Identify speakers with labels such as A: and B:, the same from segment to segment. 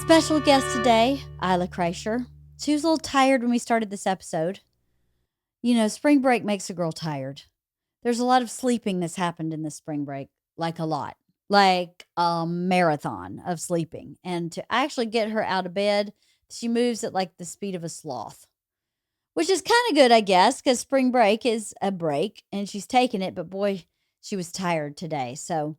A: Special guest today, Isla Kreischer. She was a little tired when we started this episode. You know, spring break makes a girl tired. There's a lot of sleeping that's happened in this spring break, like a lot, like a marathon of sleeping. And to actually get her out of bed, she moves at like the speed of a sloth, which is kind of good, I guess, because spring break is a break and she's taking it. But boy, she was tired today. So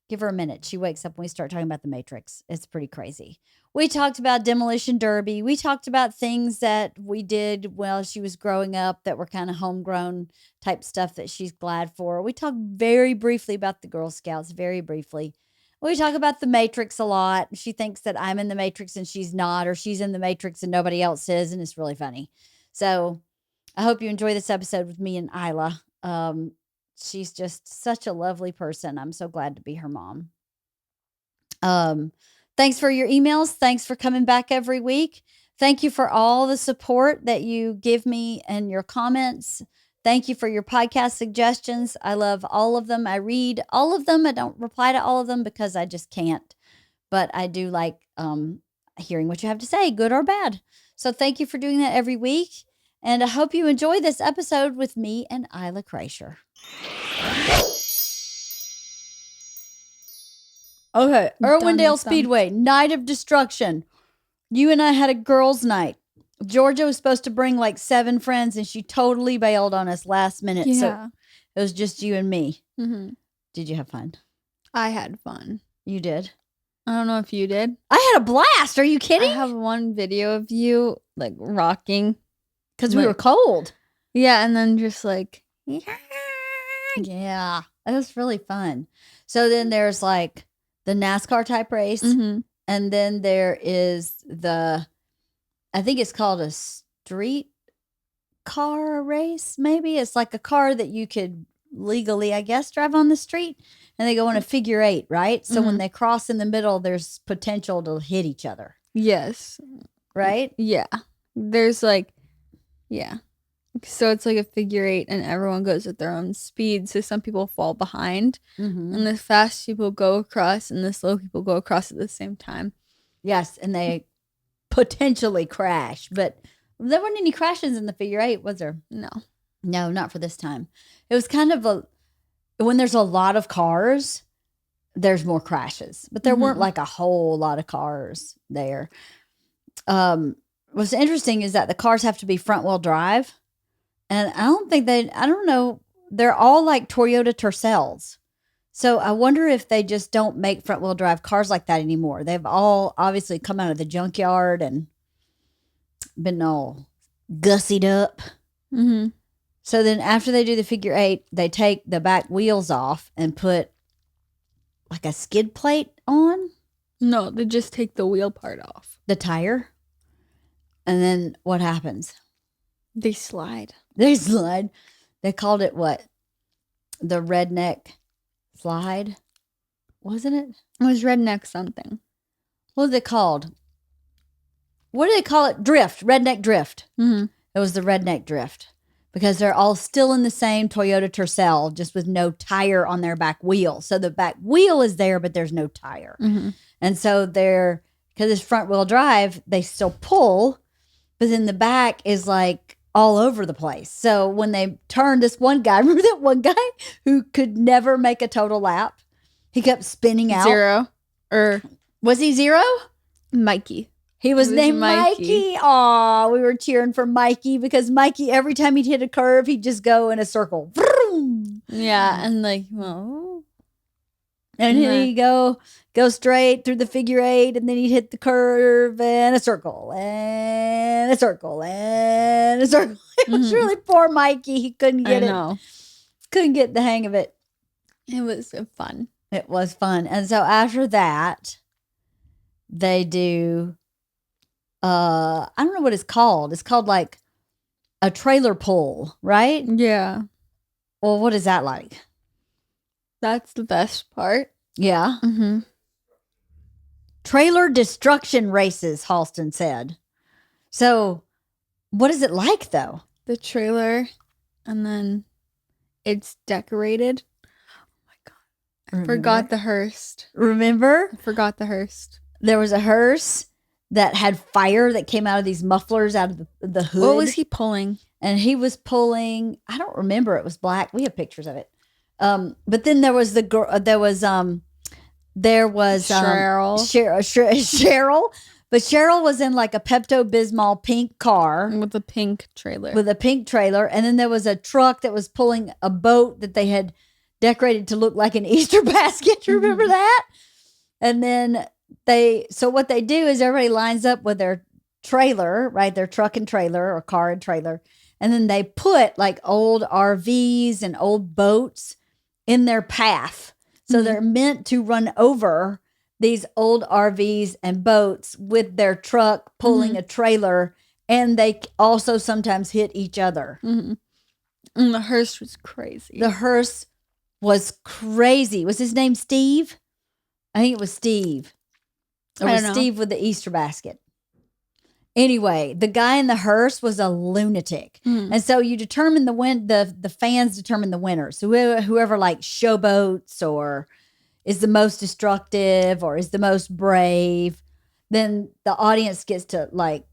A: give her a minute. She wakes up when we start talking about the Matrix. It's pretty crazy. We talked about Demolition Derby. We talked about things that we did while she was growing up that were kind of homegrown type stuff that she's glad for. We talked very briefly about the Girl Scouts, very briefly. We talk about the Matrix a lot. She thinks that I'm in the Matrix and she's not, or she's in the Matrix and nobody else is, and it's really funny. So I hope you enjoy this episode with me and Isla. She's just such a lovely person. I'm so glad to be her mom. Thanks for your emails. Thanks for coming back every week. Thank you for all the support that you give me and your comments. Thank you for your podcast suggestions. I love all of them. I read all of them. I don't reply to all of them because I just can't. But I do like hearing what you have to say, good or bad. So thank you for doing that every week. And I hope you enjoy this episode with me and Isla Kreischer. Okay, Irwindale Speedway, Night of Destruction. You and I had a girls' night. Georgia was supposed to bring like 7 friends, and she totally bailed on us last minute. Yeah. So it was just you and me. Mm-hmm. Did you have fun?
B: I had fun.
A: You did?
B: I don't know if you did.
A: I had a blast. Are you kidding?
B: I have one video of you like rocking.
A: Because we were cold.
B: Yeah, and then just like...
A: Yeah, it was really fun. So then there's like the NASCAR type race. Mm-hmm. And then there is I think it's called a street car race, maybe. It's like a car that you could legally, I guess, drive on the street. And they go in a figure 8, right? So when they cross in the middle, there's potential to hit each other.
B: Yes.
A: Right?
B: Yeah. There's like, yeah. So it's like a figure 8 and everyone goes at their own speed. So some people fall behind and the fast people go across and the slow people go across at the same time.
A: Yes. And they potentially crash. But there weren't any crashes in the figure 8, was there?
B: No.
A: No, not for this time. It was kind of when there's a lot of cars, there's more crashes. But there weren't like a whole lot of cars there. What's interesting is that the cars have to be front wheel drive. And I don't know, they're all like Toyota Tercels. So I wonder if they just don't make front wheel drive cars like that anymore. They've all obviously come out of the junkyard and been all gussied up. Mm-hmm. So then after they do the figure 8, they take the back wheels off and put like a skid plate on.
B: No, they just take the wheel part off.
A: The tire. And then what happens?
B: They slide.
A: They slide. They called it what? The redneck slide? Wasn't it?
B: It was redneck something.
A: What was it called? What do they call it? Drift. Redneck drift. Mm-hmm. It was the redneck drift. Because they're all still in the same Toyota Tercel, just with no tire on their back wheel. So the back wheel is there, but there's no tire. Mm-hmm. And so because it's front wheel drive, they still pull, but then the back is like all over the place. So when they turned, this one guy, remember that one guy who could never make a total lap? He kept spinning out.
B: 0. Or
A: was he 0?
B: Mikey.
A: He was named Mikey. Aw, we were cheering for Mikey because Mikey, every time he'd hit a curve, he'd just go in a circle. Vroom!
B: Yeah, and like, well.
A: And then he'd go straight through the figure 8, and then he'd hit the curve and a circle and a circle and a circle. It was really poor Mikey. He couldn't get it. Couldn't get the hang of it.
B: It was fun.
A: It was fun. And so after that, they do, I don't know what it's called. It's called like a trailer pull, right?
B: Yeah.
A: Well, what is that like?
B: That's the best part.
A: Yeah. Mm-hmm. Trailer destruction races, Halston said. So what is it like, though?
B: The trailer, and then it's decorated. Oh, my God. I forgot the Hearst.
A: Remember?
B: I forgot the Hearst.
A: There was a hearse, that had fire that came out of these mufflers out of the hood.
B: What was he pulling?
A: And he was pulling, I don't remember, it was black. We have pictures of it. But then there was Cheryl. Cheryl. But Cheryl was in like a Pepto-Bismol pink car.
B: With a pink trailer.
A: And then there was a truck that was pulling a boat that they had decorated to look like an Easter basket. You remember that? And then what they do is everybody lines up with their trailer, right? Their truck and trailer or car and trailer. And then they put like old RVs and old boats in their path. So they're meant to run over these old RVs and boats with their truck pulling a trailer. And they also sometimes hit each other.
B: Mm-hmm. And the hearse was crazy.
A: The hearse was crazy. Was his name Steve? I think it was Steve. Or was Steve with the Easter basket. Anyway, the guy in the hearse was a lunatic. And so you determine the fans determine the winners. So whoever like showboats or is the most destructive or is the most brave, then the audience gets to like.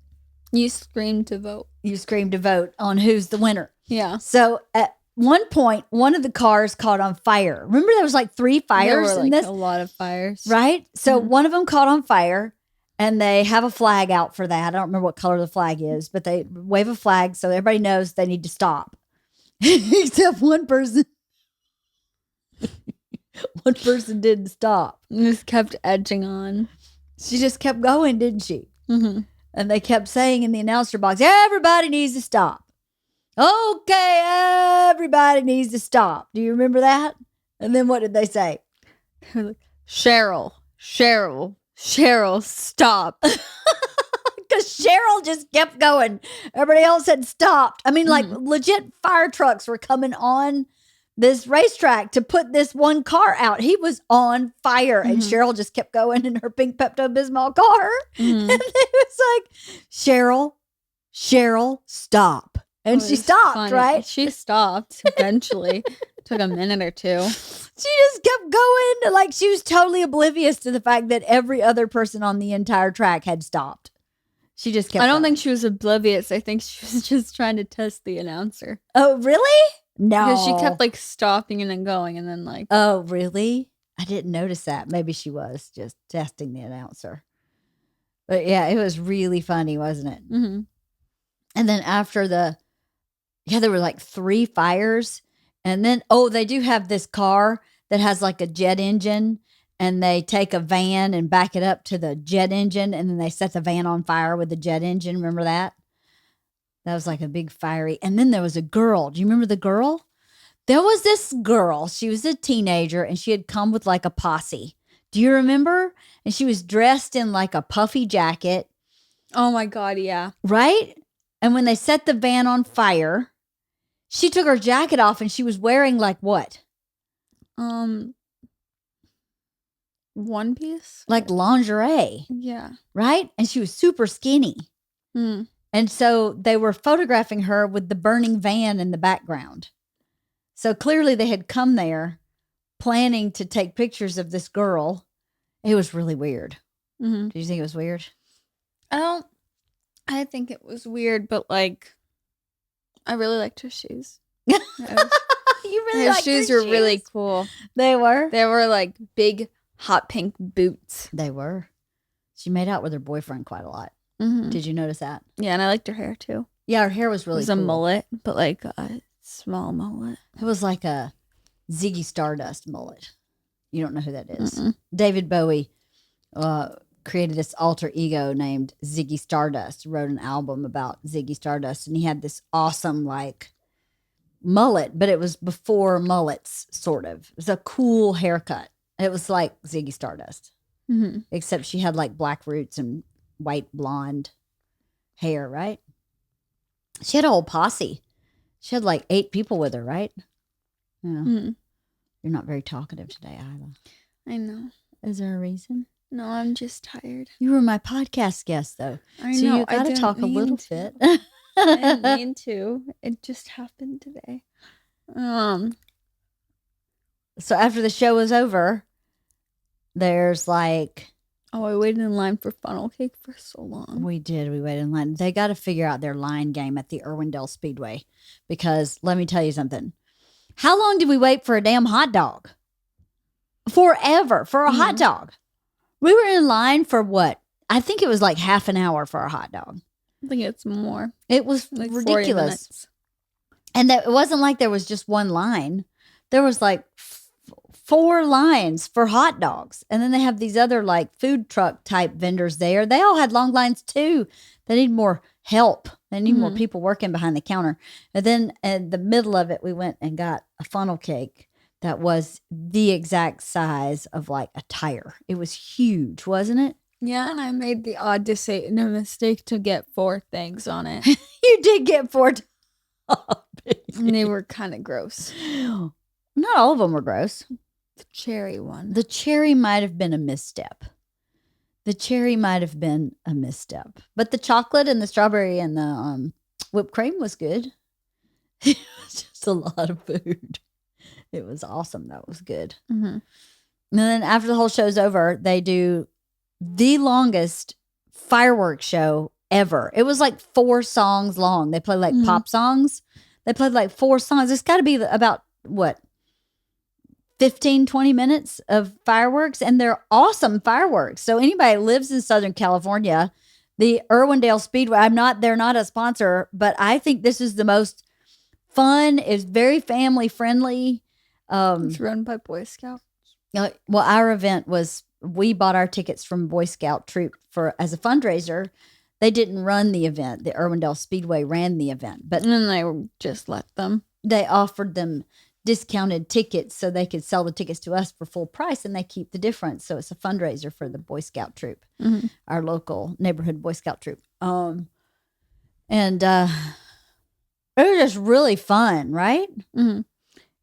B: You scream to vote.
A: You scream to vote on who's the winner.
B: Yeah.
A: So at one point, one of the cars caught on fire. Remember there was like 3 fires
B: there were,
A: in this?
B: A lot of fires.
A: Right? So one of them caught on fire. And they have a flag out for that. I don't remember what color the flag is, but they wave a flag so everybody knows they need to stop. Except one person. One person didn't stop.
B: Just kept edging on.
A: She just kept going, didn't she?
B: Mm-hmm.
A: And they kept saying in the announcer box, everybody needs to stop. Okay, everybody needs to stop. Do you remember that? And then what did they say?
B: Cheryl, stop.
A: Because Cheryl just kept going. Everybody else had stopped. I mean, like legit fire trucks were coming on this racetrack to put this one car out. He was on fire. And Cheryl just kept going in her pink Pepto-Bismol car. And it was like, Cheryl, stop. And she stopped,
B: funny.
A: Right?
B: She stopped eventually. Took a minute or two.
A: She just kept going. Like she was totally oblivious to the fact that every other person on the entire track had stopped. She just kept
B: I don't
A: going.
B: think she was oblivious. I think she was just trying to test the announcer.
A: Oh, really? No.
B: Because she kept like stopping and then going and then like.
A: Oh, really? I didn't notice that. Maybe she was just testing the announcer. But yeah, it was really funny, wasn't it?
B: Mm-hmm.
A: And then after there were like 3 fires. And then, they do have this car that has like a jet engine and they take a van and back it up to the jet engine and then they set the van on fire with the jet engine. Remember that? That was like a big fiery. And then there was a girl. Do you remember the girl? There was this girl. She was a teenager and she had come with like a posse. Do you remember? And she was dressed in like a puffy jacket.
B: Oh my God, yeah.
A: Right? And when they set the van on fire, she took her jacket off and she was wearing like what?
B: One piece?
A: Like lingerie.
B: Yeah.
A: Right? And she was super skinny. And so they were photographing her with the burning van in the background. So clearly they had come there planning to take pictures of this girl. It was really weird. Did you think it was weird?
B: I think it was weird, but like, I really liked her shoes.
A: You really liked
B: her shoes were really cool.
A: They were?
B: They were like big hot pink boots.
A: They were. She made out with her boyfriend quite a lot. Did you notice that?
B: Yeah, and I liked her hair too.
A: Yeah, her hair was really cool.
B: It was a mullet, but like a small mullet.
A: It was like a Ziggy Stardust mullet. You don't know who that is. David Bowie created this alter ego named Ziggy Stardust, wrote an album about Ziggy Stardust, and he had this awesome like mullet, but it was before mullets, sort of. It was a cool haircut. It was like Ziggy Stardust, except she had like black roots and white blonde hair, right? She had a whole posse. She had like 8 people with her, right? Yeah. You're not very talkative today, Isla.
B: I know.
A: Is there a reason?
B: No, I'm just tired.
A: You were my podcast guest, though.
B: I
A: so
B: know.
A: You got to talk a little bit.
B: I didn't mean to. It just happened today.
A: So after the show was over, there's like
B: Oh, I waited in line for funnel cake for so long.
A: We did. We waited in line. They got to figure out their line game at the Irwindale Speedway because let me tell you something. How long did we wait for a damn hot dog? Forever for a hot dog. We were in line for what? I think it was like half an hour for a hot dog.
B: I think it's more.
A: It was
B: like
A: ridiculous. And that it wasn't like there was just one line. There was like 4 lines for hot dogs. And then they have these other like food truck type vendors there. They all had long lines too. They need more help. They need more people working behind the counter. And then in the middle of it, we went and got a funnel cake that was the exact size of like a tire. It was huge, wasn't it?
B: Yeah, and I made the mistake to get 4 things on it.
A: You did get 4 toppings.
B: And they were kind of gross.
A: Not all of them were gross.
B: The cherry one.
A: The cherry might have been a misstep. But the chocolate and the strawberry and the whipped cream was good. It was just a lot of food. It was awesome. That was good.
B: Mm-hmm.
A: And then after the whole show's over, they do the longest fireworks show ever. It was like 4 songs long. They played like pop songs. They played like 4 songs. It's got to be about, what, 15, 20 minutes of fireworks. And they're awesome fireworks. So anybody who lives in Southern California, the Irwindale Speedway, they're not a sponsor, but I think this is the most fun. It's very family friendly.
B: It's run by Boy Scouts.
A: Well, our event was, we bought our tickets from Boy Scout troop as a fundraiser. They didn't run the event. The Irwindale Speedway ran the event, but
B: and then they just let them.
A: They offered them discounted tickets so they could sell the tickets to us for full price, and they keep the difference. So it's a fundraiser for the Boy Scout troop, our local neighborhood Boy Scout troop. And it was just really fun, right?
B: Mm-hmm.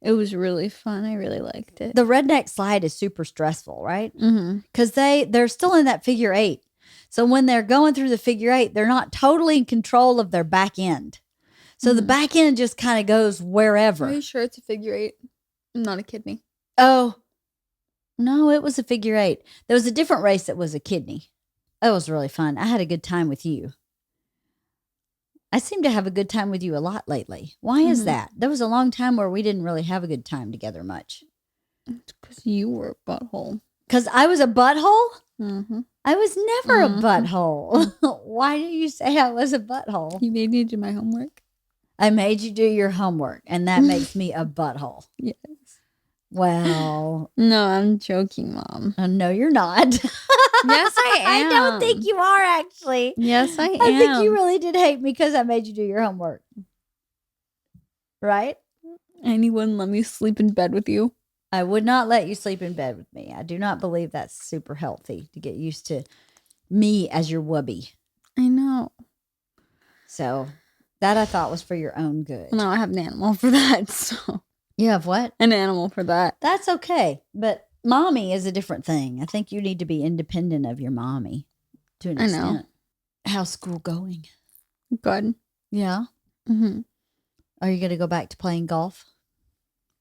B: It was really fun. I really liked it.
A: The redneck slide is super stressful, right? Because
B: Mm-hmm.
A: they're still in that figure 8. So when they're going through the figure 8, they're not totally in control of their back end. So the back end just kind of goes wherever.
B: Are you sure it's a figure 8? Not a kidney.
A: Oh, no, it was a figure 8. There was a different race that was a kidney. That was really fun. I had a good time with you. I seem to have a good time with you a lot lately. Why is that? There was a long time where we didn't really have a good time together much.
B: It's because you were a butthole.
A: Because I was a butthole?
B: Mm-hmm.
A: I was never a butthole. Why do you say I was a butthole?
B: You made me do my homework.
A: I made you do your homework, and that makes me a butthole.
B: Yes.
A: Well.
B: No, I'm joking, Mom.
A: No, you're not.
B: Yes, I am.
A: I don't think you are, actually.
B: Yes, I am.
A: I think you really did hate me because I made you do your homework. Right?
B: And you wouldn't let me sleep in bed with you.
A: I would not let you sleep in bed with me. I do not believe that's super healthy to get used to me as your wubby.
B: I know.
A: So that I thought was for your own good.
B: No, I have an animal for that. So
A: You have what?
B: an animal for that.
A: That's okay. But mommy is a different thing. I think you need to be independent of your mommy to an extent.
B: I know.
A: How's school going?
B: Good.
A: Yeah.
B: Mm-hmm.
A: Are you going to go back to playing golf?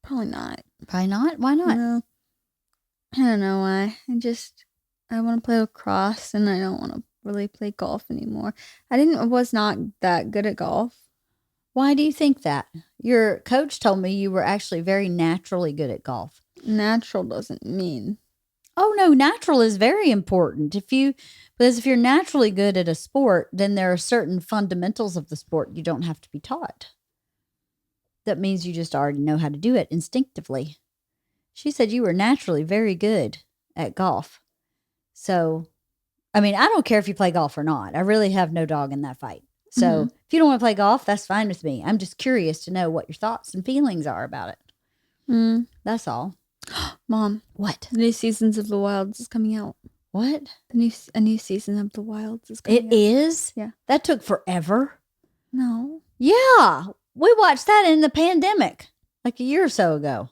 B: Probably not.
A: Probably not. Why not?
B: No. I don't know why. I want to play lacrosse and I don't want to really play golf anymore. I was not that good at golf.
A: Why do you think that? Your coach told me you were actually very naturally good at golf.
B: Natural doesn't mean.
A: Oh no, natural is very important. Because if you're naturally good at a sport, then there are certain fundamentals of the sport you don't have to be taught. That means you just already know how to do it instinctively. She said you were naturally very good at golf. So, I mean, I don't care if you play golf or not. I really have no dog in that fight. So if you don't want to play golf, that's fine with me. I'm just curious to know what your thoughts and feelings are about it. That's all.
B: Mom.
A: What?
B: The new seasons of The Wilds is coming out.
A: What?
B: A new season of The Wilds is coming out.
A: It is?
B: Yeah.
A: That took forever.
B: No.
A: Yeah. We watched that in the pandemic like a year or so ago.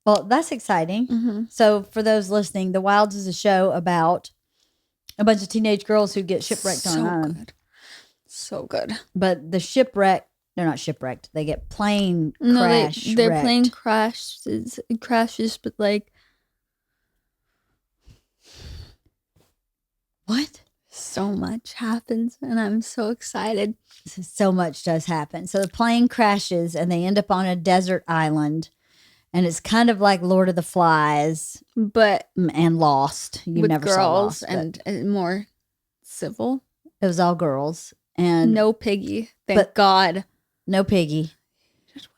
A: Well, that's exciting.
B: Mm-hmm.
A: So for those listening, The Wilds is a show about a bunch of teenage girls who get shipwrecked on an island.
B: Good. So good.
A: But the shipwreck, they're not shipwrecked. They get plane
B: Their
A: wrecked.
B: plane crashes, but like So much happens, and I'm so excited.
A: So much does happen. So the plane crashes and they end up on a desert island. And it's kind of like Lord of the Flies,
B: but
A: and Lost. You
B: with
A: never
B: girls
A: saw Lost,
B: and more civil.
A: It was all girls and
B: no Piggy. Thank God,
A: no Piggy.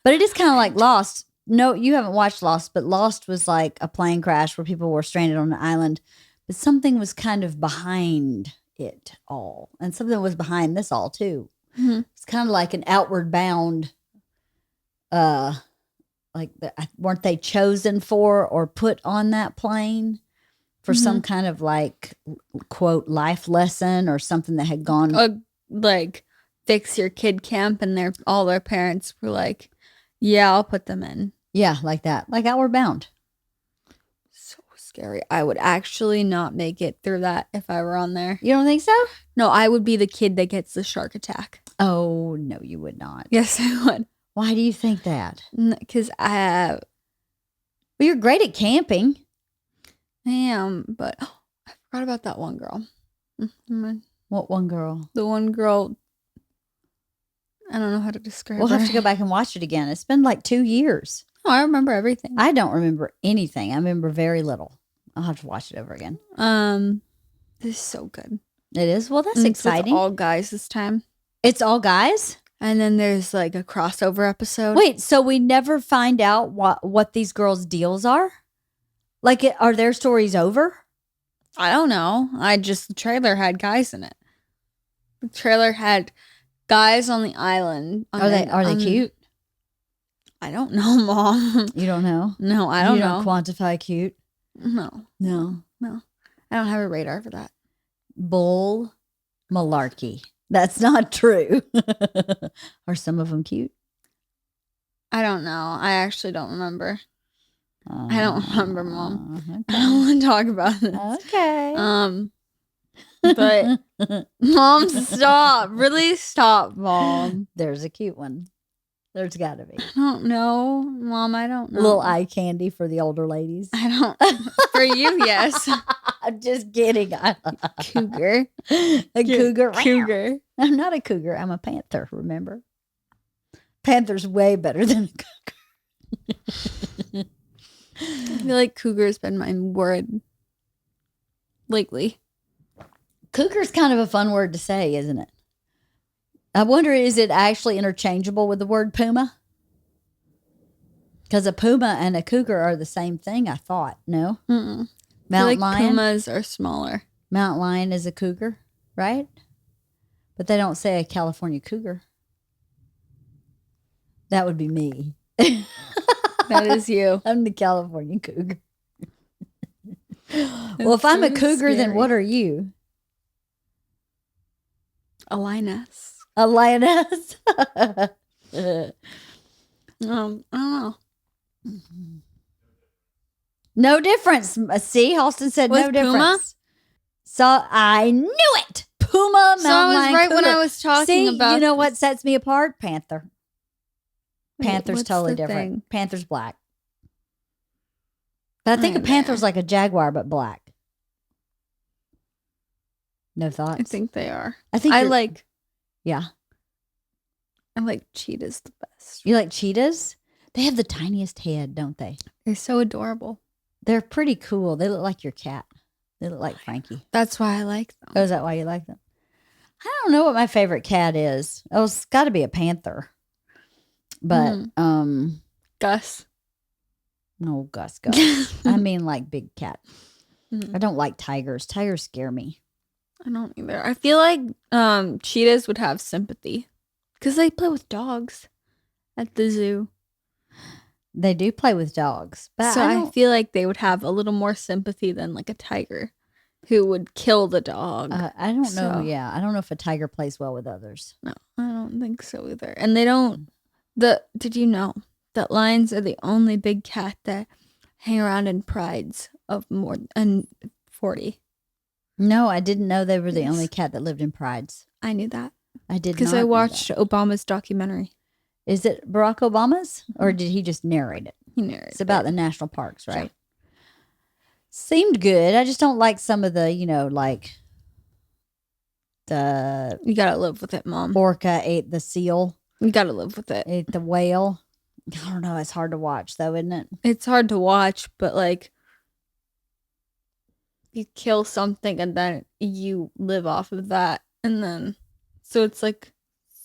A: But it is kind of like Lost. No, you haven't watched Lost, but Lost was like a plane crash where people were stranded on an island, but something was kind of behind it all, and something was behind this all too.
B: Mm-hmm.
A: It's kind of like an outward bound. Weren't they chosen for or put on that plane for some kind of like quote life lesson or something that had gone
B: like fix your kid camp, and all their parents were like, yeah, I'll put them in.
A: Yeah, like that, like Outward Bound.
B: So scary. I would actually not make it through that if I were on there.
A: You don't think so?
B: No, I would be the kid that gets the shark attack.
A: Oh no, you would not.
B: Yes, I would.
A: Why do you think that?
B: Because
A: well, you're great at camping.
B: I am, but I forgot about that one girl.
A: What one girl?
B: The one girl. I don't know how to describe
A: We'll
B: her.
A: have to go back and watch it again. It's been like 2 years.
B: Oh, I remember everything.
A: I don't remember anything. I remember very little. I'll have to watch it over again.
B: This is so good.
A: It is? Well, that's exciting.
B: It's all guys this time.
A: It's all guys?
B: And then there's like a crossover episode.
A: Wait, so we never find out what these girls' deals are? Like, are their stories over?
B: I don't know. The trailer had guys in it. The trailer had guys on the island.
A: Are they cute?
B: I don't know, Mom.
A: You don't know?
B: No, I don't
A: you
B: know.
A: You don't quantify cute?
B: No. I don't have a radar for that.
A: Bull malarkey. That's not true. Are some of them cute?
B: I don't know. I actually don't remember. I don't remember, Mom.
A: Okay.
B: I don't want to talk about this.
A: Okay.
B: But Mom, stop. Really stop, Mom.
A: There's a cute one. There's got to be.
B: I don't know, Mom. I don't know.
A: Little eye candy for the older ladies.
B: I don't. For you, yes.
A: I'm just kidding.
B: Cougar.
A: A cougar.
B: Cougar.
A: I'm not a cougar. I'm a panther, remember? Panther's way better than a cougar.
B: I feel like cougar's been my word lately.
A: Cougar's kind of a fun word to say, isn't it? I wonder, is it actually interchangeable with the word puma? Because a puma and a cougar are the same thing, I thought. No?
B: Mm-mm.
A: Mountain lion?
B: Pumas are smaller.
A: Mountain lion is a cougar, right? But they don't say a California cougar. That would be me.
B: That is you.
A: I'm the California cougar. Well, if I'm a cougar, then what are you?
B: A lioness.
A: A lioness?
B: I don't know.
A: No difference. See, Halston said no difference.
B: Puma?
A: So I knew it. Puma, mountain
B: So I was
A: lion,
B: right when
A: cougar.
B: I was talking
A: See,
B: about.
A: you know what sets me apart? Panther. Panther's
B: what's
A: totally
B: the
A: different.
B: thing?
A: Panther's black. But I think a panther's like a jaguar, but black. No thoughts?
B: I think they are.
A: I think
B: I
A: you're-
B: like.
A: Yeah.
B: I like cheetahs the best.
A: You like cheetahs? They have the tiniest head, don't they?
B: They're so adorable.
A: They're pretty cool. They look like your cat. They look like Frankie.
B: That's why I like them.
A: Oh, is that why you like them? I don't know what my favorite cat is. Oh, it's got to be a panther. But,
B: Gus.
A: no, Gus. I mean, like big cat. I don't like tigers. Tigers scare me.
B: I don't either. I feel like cheetahs would have sympathy because they play with dogs at the zoo.
A: They do play with dogs. But
B: So I
A: don't-
B: feel like they would have a little more sympathy than like a tiger who would kill the dog.
A: I don't know.
B: So-
A: Yeah. I don't know if a tiger plays well with others.
B: No, I don't think so either. And they don't. Did you know that lions are the only big cat that hang around in prides of more than 40?
A: No, I didn't know they were the
B: Yes.
A: only cat that lived in prides.
B: I knew that
A: I did
B: because
A: not
B: I
A: know
B: watched
A: that.
B: Obama's documentary.
A: Is it Barack Obama's or did he just narrate it?
B: He narrated.
A: It's about the national parks, right? Seemed good. I just don't like some of the, like The
B: You gotta live with it, Mom.
A: orca ate the seal,
B: You gotta live with it.
A: ate the whale. I don't know. It's hard to watch, though, isn't it?
B: It's hard to watch, but like you kill something and then you live off of that, and then so it's like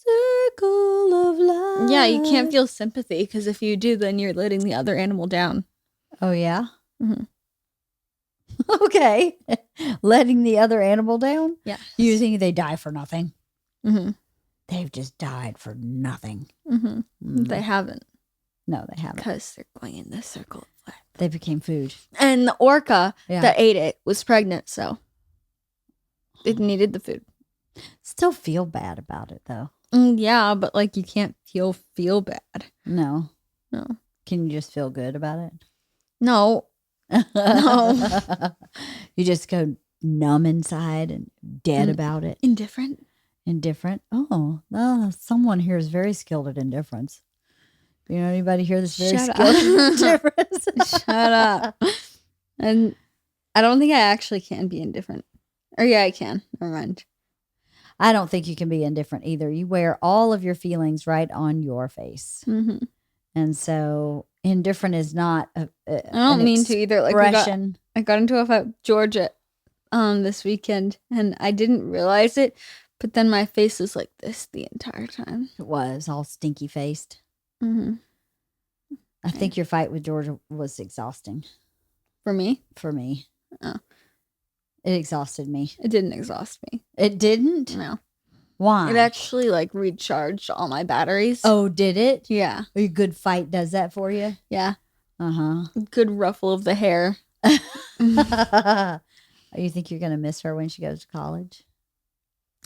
A: Circle of life.
B: yeah, you can't feel sympathy because if you do, then you're letting the other animal down.
A: Oh, yeah?
B: Mhm.
A: Okay. Letting the other animal down?
B: Yeah.
A: You think they die for nothing?
B: Mm-hmm.
A: They've just died for nothing.
B: Mm-hmm.
A: Mm.
B: They haven't
A: No, they haven't.
B: because they're going in the circle of life.
A: They became food.
B: And the orca
A: Yeah.
B: that ate it was pregnant, so it needed the food.
A: Still feel bad about it, though.
B: Yeah, but like you can't feel bad.
A: No.
B: No.
A: Can you just feel good about it?
B: No. No.
A: You just go numb inside and dead about it.
B: Indifferent.
A: Indifferent. Oh, someone here is very skilled at indifference. You know anybody here that's very
B: Shut
A: skilled at
B: up.
A: indifference?
B: Shut up. And I don't think I actually can be indifferent. Or yeah, I can. Never mind.
A: I don't think you can be indifferent either. You wear all of your feelings right on your face.
B: Mm-hmm.
A: And so indifferent is not
B: I don't mean to either. Like I got into a fight with Georgia this weekend and I didn't realize it, but then my face was like this the entire time.
A: It was all stinky faced.
B: Mm-hmm.
A: I think your fight with Georgia was exhausting.
B: For me?
A: For me.
B: Oh.
A: It exhausted me.
B: It didn't exhaust me.
A: It didn't?
B: No.
A: Why?
B: It actually like recharged all my batteries.
A: Oh, did it?
B: Yeah.
A: A good fight does that for you?
B: Yeah.
A: Uh-huh.
B: Good ruffle of the hair.
A: You think you're going to miss her when she goes to college?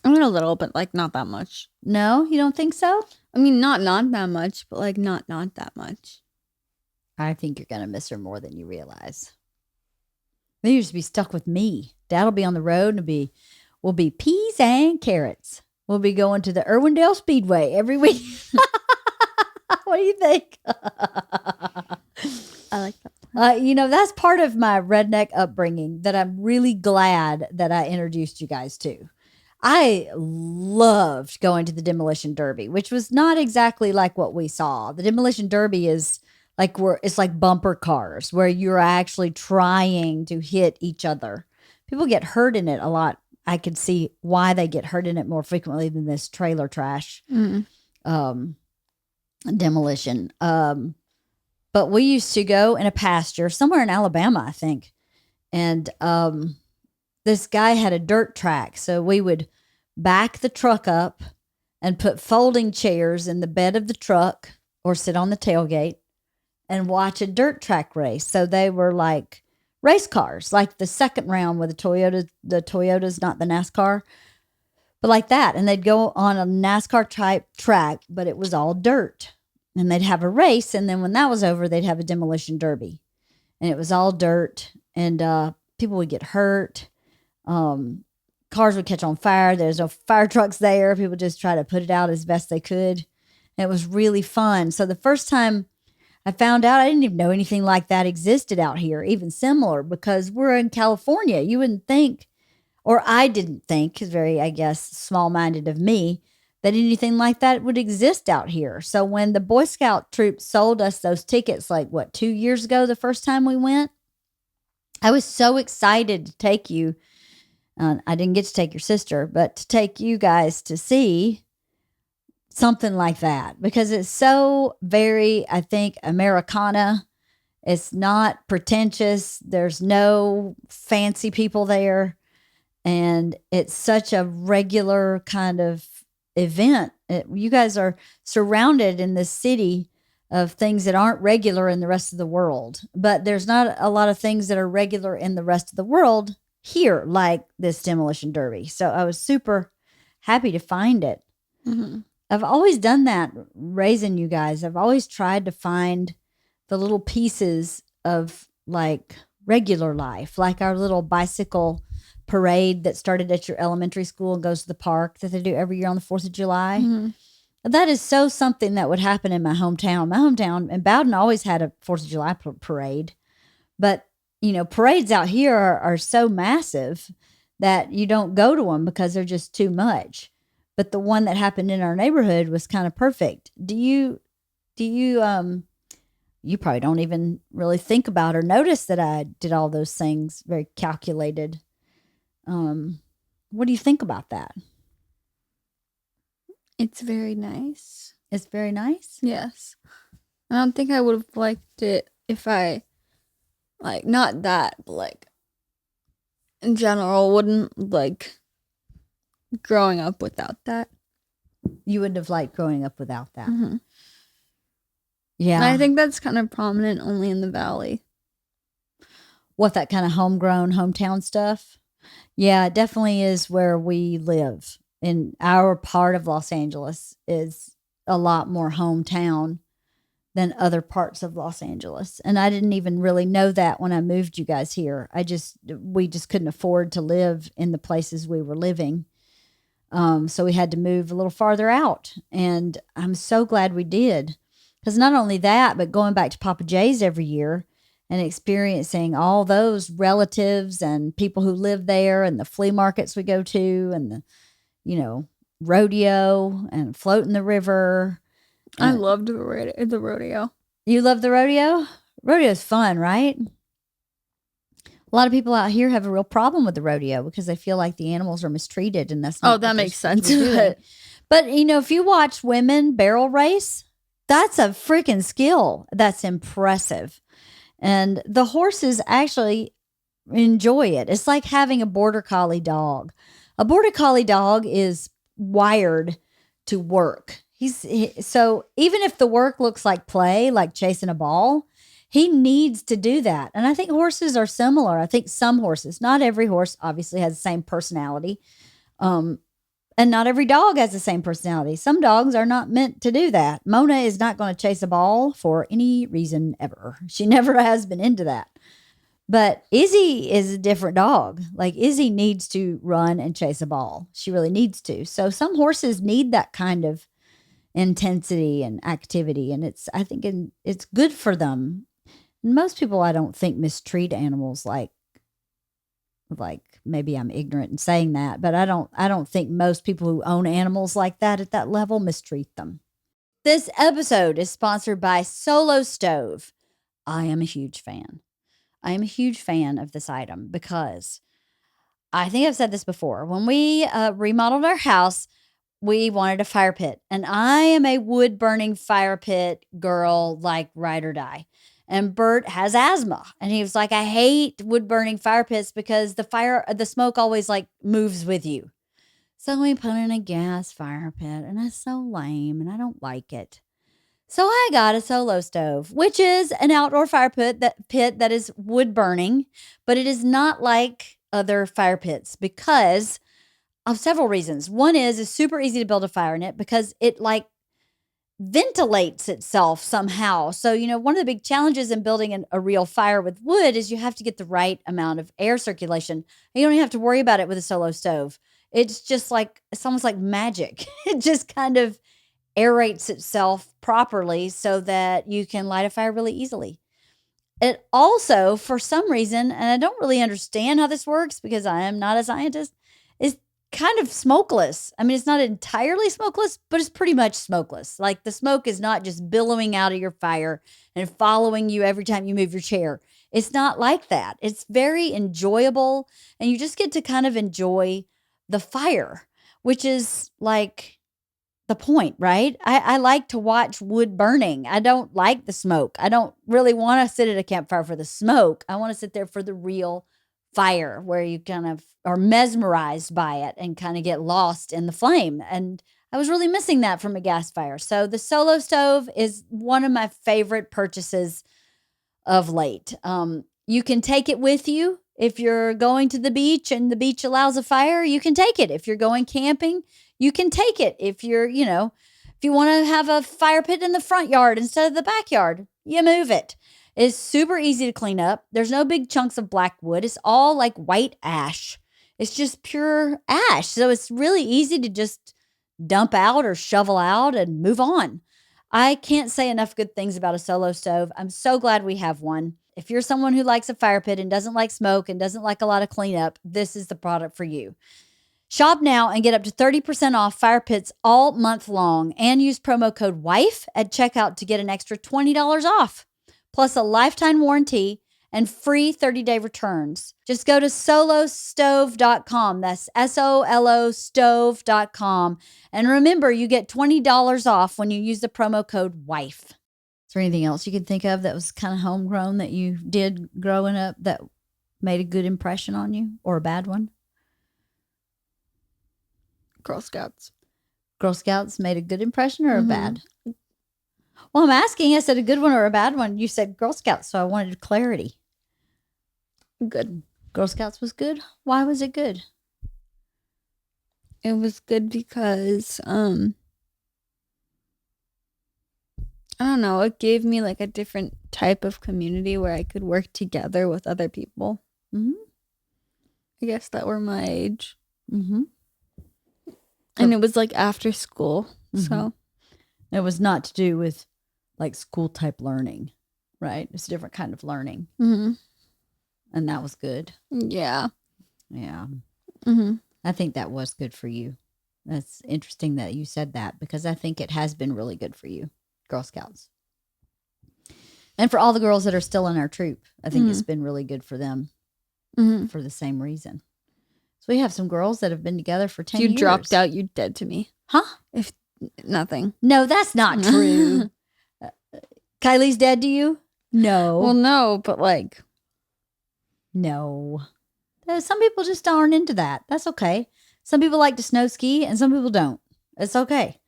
B: I mean, a little, but like not that much.
A: No, you don't think so?
B: I mean, not that much, but like not that much.
A: I think you're going to miss her more than you realize. Then you just be stuck with me. Dad'll be on the road and we'll be peas and carrots. We'll be going to the Irwindale Speedway every week. What do you think?
B: I like that.
A: That's part of my redneck upbringing that I'm really glad that I introduced you guys to. I loved going to the Demolition Derby, which was not exactly like what we saw. The Demolition Derby is it's like bumper cars where you're actually trying to hit each other. People get hurt in it a lot. I could see why they get hurt in it more frequently than this trailer trash demolition. But we used to go in a pasture somewhere in Alabama, I think. And this guy had a dirt track. So we would back the truck up and put folding chairs in the bed of the truck or sit on the tailgate and watch a dirt track race. So they were like race cars, like the second round with the Toyotas, not the NASCAR, but like that. And they'd go on a NASCAR type track, but it was all dirt. And they'd have a race. And then when that was over, they'd have a demolition derby. And it was all dirt. And people would get hurt. Cars would catch on fire. There's no fire trucks there. People just try to put it out as best they could. And it was really fun. So the first time I found out, I didn't even know anything like that existed out here, even similar, because we're in California. You wouldn't think, or I didn't think, is very, I guess, small-minded of me, that anything like that would exist out here. So when the Boy Scout troop sold us those tickets, 2 years ago, the first time we went, I was so excited to take you. I didn't get to take your sister, but to take you guys to see something like that, because it's so very, I think, Americana. It's not pretentious. There's no fancy people there. And it's such a regular kind of event. You guys are surrounded in this city of things that aren't regular in the rest of the world. But there's not a lot of things that are regular in the rest of the world here, like this Demolition Derby. So I was super happy to find it.
B: Mm-hmm.
A: I've always done that, raising you guys. I've always tried to find the little pieces of regular life, like our little bicycle parade that started at your elementary school and goes to the park that they do every year on the 4th of July.
B: Mm-hmm.
A: That is so something that would happen in my hometown. My hometown, and Bowden always had a 4th of July parade. But, parades out here are so massive that you don't go to them because they're just too much. But the one that happened in our neighborhood was kind of perfect. You probably don't even really think about or notice that I did all those things, very calculated. What do you think about that?
B: It's very nice.
A: It's very nice?
B: Yes. I don't think I would have liked it if I, like, not that, but, like, in general, wouldn't, like, growing up without that.
A: You wouldn't have liked growing up without that.
B: Mm-hmm.
A: Yeah.
B: And I think that's kind of prominent only in the Valley.
A: What, that kind of homegrown, hometown stuff? Yeah, it definitely is where we live. In our part of Los Angeles is a lot more hometown than other parts of Los Angeles. And I didn't even really know that when I moved you guys here. We just couldn't afford to live in the places we were living. So we had to move a little farther out. And I'm so glad we did. Because not only that, but going back to Papa J's every year and experiencing all those relatives and people who live there and the flea markets we go to and the, rodeo and float in the river.
B: I loved the rodeo.
A: You love the rodeo? Rodeo's fun, right? A lot of people out here have a real problem with the rodeo because they feel like the animals are mistreated, and that's not.
B: Oh, that makes sense.
A: But if you watch women barrel race, that's a freaking skill. That's impressive. And the horses actually enjoy it. It's like having a border collie dog. A border collie dog is wired to work. So even if the work looks like play, like chasing a ball, he needs to do that. And I think horses are similar. I think some horses, not every horse obviously has the same personality. And not every dog has the same personality. Some dogs are not meant to do that. Mona is not going to chase a ball for any reason ever. She never has been into that. But Izzy is a different dog. Like, Izzy needs to run and chase a ball. She really needs to. So some horses need that kind of intensity and activity. And I think it's good for them. And most people, I don't think, mistreat animals like maybe I'm ignorant in saying that, but I don't think most people who own animals like that at that level mistreat them. This episode is sponsored by Solo Stove. I am a huge fan. I am a huge fan of this item because I think I've said this before. When we remodeled our house, we wanted a fire pit, and I am a wood burning fire pit girl, like ride or die. And Bert has asthma, and he was like, I hate wood burning fire pits because the smoke always like moves with you. So we put in a gas fire pit, and it's so lame, and I don't like it. So I got a Solo Stove, which is an outdoor fire pit that is wood burning, but it is not like other fire pits because of several reasons. One is it's super easy to build a fire in it because it like ventilates itself somehow. So, one of the big challenges in building a real fire with wood is you have to get the right amount of air circulation. You don't even have to worry about it with a Solo Stove. It's almost like magic. It just kind of aerates itself properly so that you can light a fire really easily. It also, for some reason, and I don't really understand how this works because I am not a scientist, is kind of smokeless. I mean, it's not entirely smokeless, but it's pretty much smokeless. Like, the smoke is not just billowing out of your fire and following you every time you move your chair. It's not like that. It's very enjoyable, and you just get to kind of enjoy the fire, which is like the point, right? I like to watch wood burning. I don't like the smoke. I don't really want to sit at a campfire for the smoke. I want to sit there for the real fire where you kind of are mesmerized by it and kind of get lost in the flame. And I was really missing that from a gas fire. So the Solo Stove is one of my favorite purchases of late. You can take it with you. If you're going to the beach and the beach allows a fire, you can take it. If you're going camping, you can take it. If you're, if you want to have a fire pit in the front yard instead of the backyard, you move it. It's super easy to clean up. There's no big chunks of black wood. It's all like white ash. It's just pure ash. So it's really easy to just dump out or shovel out and move on. I can't say enough good things about a Solo Stove. I'm so glad we have one. If you're someone who likes a fire pit and doesn't like smoke and doesn't like a lot of cleanup, this is the product for you. Shop now and get up to 30% off fire pits all month long and use promo code WIFE at checkout to get an extra $20 off, plus a lifetime warranty and free 30-day returns. Just go to solostove.com. That's SOLO stove.com. And remember, you get $20 off when you use the promo code WIFE. Is there anything else you can think of that was kind of homegrown that you did growing up that made a good impression on you, or a bad one?
B: Girl Scouts.
A: Girl Scouts made a good impression or a bad? Well, I'm asking. I said a good one or a bad one. You said Girl Scouts, so I wanted clarity.
B: Good.
A: Girl Scouts was good? Why was it good?
B: It was good because, I don't know, it gave me like a different type of community where I could work together with other people. I guess that were my age. And it was like after school, so.
A: It was not to do with like school type learning, right? It's a different kind of learning. And that was good.
B: Yeah.
A: Yeah. I think that was good for you. That's interesting that you said that, because I think it has been really good for you, Girl Scouts. And for all the girls that are still in our troop, I think it's been really good for them for the same reason. So we have some girls that have been together for 10 years.
B: If you dropped out, you're dead to me.
A: Huh?
B: If nothing.
A: No, that's not true. Kylie's dead to you? No.
B: Well, no, but like.
A: No. Some people just aren't into that. That's okay. Some people like to snow ski and some people don't. It's okay.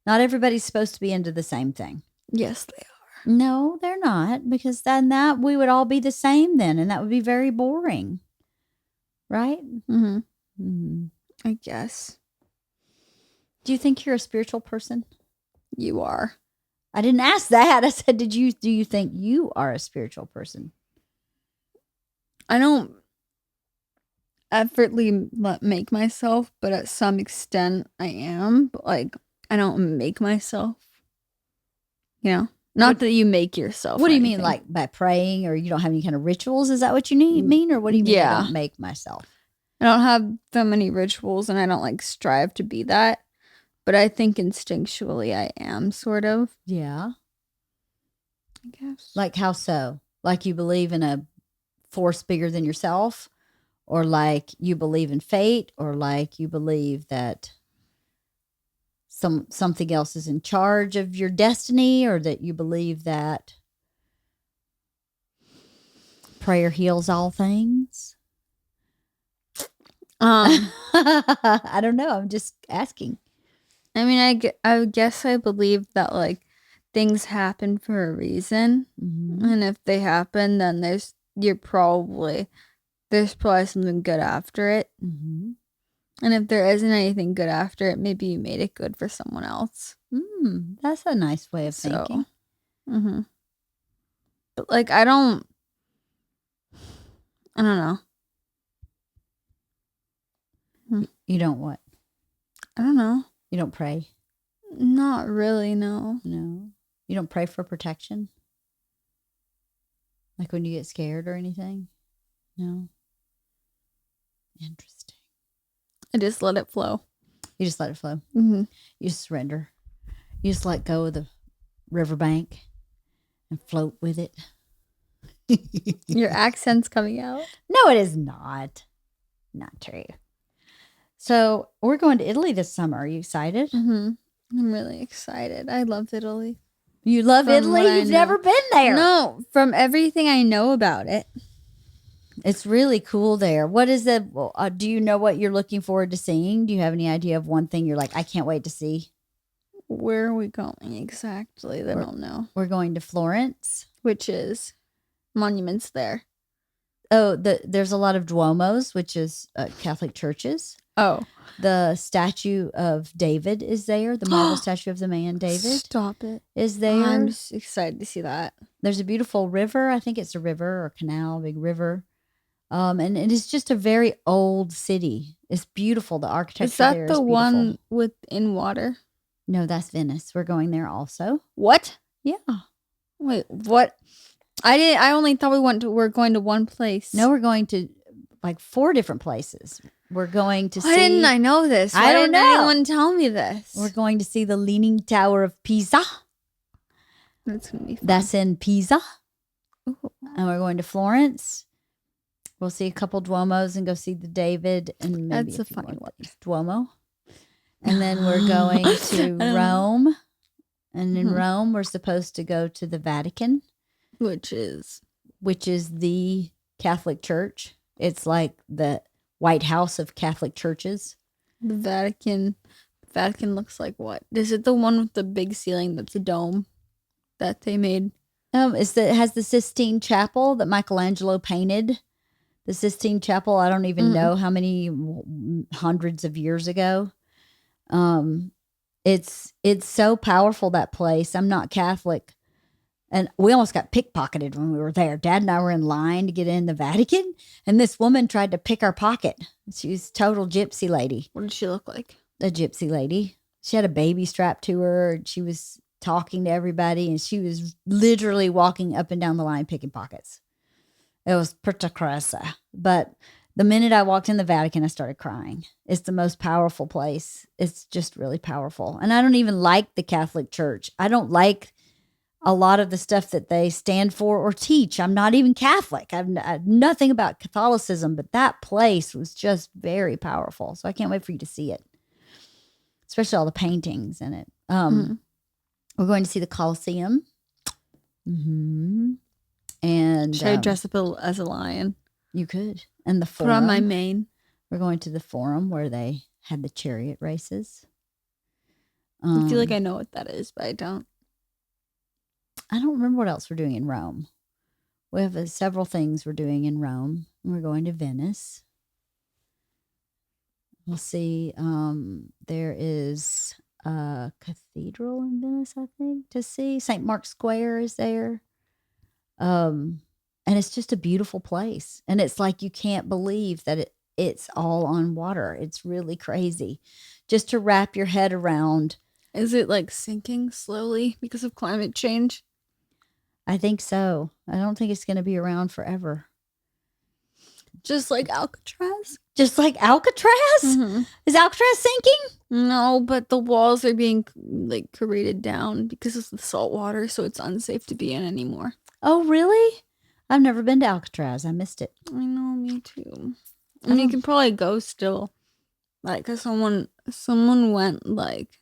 A: Not everybody's supposed to be into the same thing.
B: Yes, they are.
A: No, they're not, because then that we would all be the same then, and that would be very boring. Right?
B: I guess.
A: Do you think you're a spiritual person?
B: You are.
A: I didn't ask that. I said, do you think you are a spiritual person?
B: I don't effortly make myself, but at some extent I am. But like, I don't make myself. You know? Not that you make yourself.
A: What do you mean, like by praying, or you don't have any kind of rituals? Is that what you mean? Or what do you mean I don't make myself?
B: I don't have that many rituals, and I don't like strive to be that. But I think instinctually I am, sort of.
A: Yeah.
B: I guess.
A: Like how so? Like you believe in a force bigger than yourself? Or like you believe in fate? Or like you believe that something else is in charge of your destiny? Or that you believe that prayer heals all things? I don't know. I'm just asking.
B: I mean, I guess I believe that like things happen for a reason, and if they happen, then there's probably something good after it, and if there isn't anything good after it, maybe you made it good for someone else.
A: That's a nice way of thinking.
B: But like, I don't know.
A: You don't what?
B: I don't know.
A: You don't pray?
B: Not really, no.
A: No. You don't pray for protection? Like when you get scared or anything? No. Interesting.
B: I just let it flow.
A: You just let it flow? You just surrender. You just let go of the riverbank and float with it.
B: Your accent's coming out.
A: No, it is not. Not true. So we're going to Italy this summer. Are you excited?
B: I'm really excited. I love Italy.
A: You love Italy? You've never been there.
B: No, from everything I know about it.
A: It's really cool there. What is it? Do you know what you're looking forward to seeing? Do you have any idea of one thing you're like, I can't wait to see?
B: Where are we going exactly? I don't know.
A: We're going to Florence.
B: Which is monuments there.
A: Oh, there's a lot of Duomos, which is Catholic churches.
B: Oh.
A: The statue of David is there. The marble statue of the man David.
B: Stop it.
A: Is there.
B: I'm just excited to see that.
A: There's a beautiful river. I think it's a river or canal, big river. And it is just a very old city. It's beautiful. The architecture
B: is that
A: there
B: the
A: is
B: one in water?
A: No, that's Venice. We're going there also.
B: What?
A: Yeah.
B: Wait, what? I only thought we're going to one place.
A: No, we're going to like 4 different places. We're going to see.
B: Why didn't I know this?
A: I don't know.
B: Anyone tell me this?
A: We're going to see the Leaning Tower of Pisa.
B: That's gonna be fun.
A: That's in Pisa.
B: Ooh.
A: And we're going to Florence. We'll see a couple Duomos and go see the David and maybe
B: That's a funny one.
A: Duomo. And then we're going to Rome. And in Rome, we're supposed to go to the Vatican, which is the Catholic Church. It's like the White House of Catholic churches.
B: The Vatican looks like what? Is it the one with the big ceiling that's a dome that they made?
A: It has the Sistine Chapel that Michelangelo painted. The Sistine Chapel, I don't even know how many hundreds of years ago. It's so powerful, that place. I'm not Catholic. And we almost got pickpocketed when we were there. Dad and I were in line to get in the Vatican, and this woman tried to pick our pocket. She was a total gypsy lady.
B: What did she look like?
A: A gypsy lady. She had a baby strapped to her, and she was talking to everybody, and she was literally walking up and down the line picking pockets. It was pretty crazy. But the minute I walked in the Vatican, I started crying. It's the most powerful place. It's just really powerful. And I don't even like the Catholic Church. I don't like a lot of the stuff that they stand for or teach. I'm not even Catholic. I have nothing about Catholicism, but that place was just very powerful. So I can't wait for you to see it, especially all the paintings in it. We're going to see the Colosseum. And
B: should I dress up as a lion?
A: You could. And the Forum.
B: Put on my mane.
A: We're going to the Forum where they had the chariot races.
B: I feel like I know what that is, but I don't.
A: I don't remember what else we're doing in Rome. We have several things we're doing in Rome. We're going to Venice. We'll see. There is a cathedral in Venice, I think, to see. St. Mark's Square is there. And it's just a beautiful place. And it's like you can't believe that it's all on water. It's really crazy. Just to wrap your head around.
B: Is it like sinking slowly because of climate change?
A: I think so. I don't think it's going to be around forever.
B: Just like Alcatraz?
A: Just like Alcatraz? Is Alcatraz sinking?
B: No, but the walls are being like corroded down because of the salt water, so it's unsafe to be in anymore.
A: Oh, really? I've never been to Alcatraz. I missed it.
B: I know, me too. And you can probably go still. Like, cause someone went like,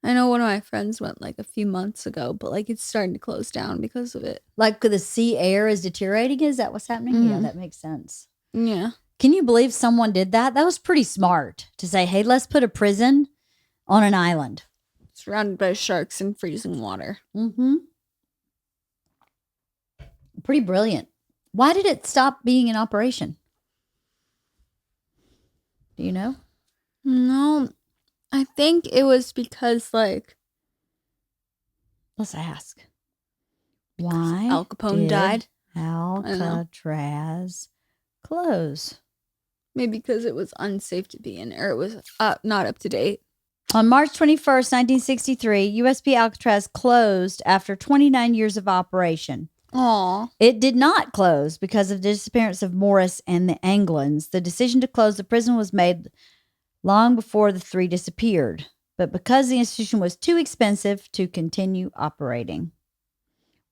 B: I know one of my friends went like a few months ago, but like it's starting to close down because of it.
A: Like the sea air is deteriorating? Is that what's happening? Yeah, that makes sense.
B: Yeah.
A: Can you believe someone did that? That was pretty smart to say, hey, let's put a prison on an island.
B: Surrounded by sharks and freezing water.
A: Pretty brilliant. Why did it stop being in operation? Do you know?
B: No. I think it was because, like...
A: Let's ask. Why
B: Al Capone died?
A: Alcatraz close?
B: Maybe because it was unsafe to be in, or it was not up to date.
A: On March 21st, 1963, USP Alcatraz closed after 29 years of operation.
B: Aww.
A: It did not close because of the disappearance of Morris and the Anglins. The decision to close the prison was made long before the 3 disappeared, but because the institution was too expensive to continue operating.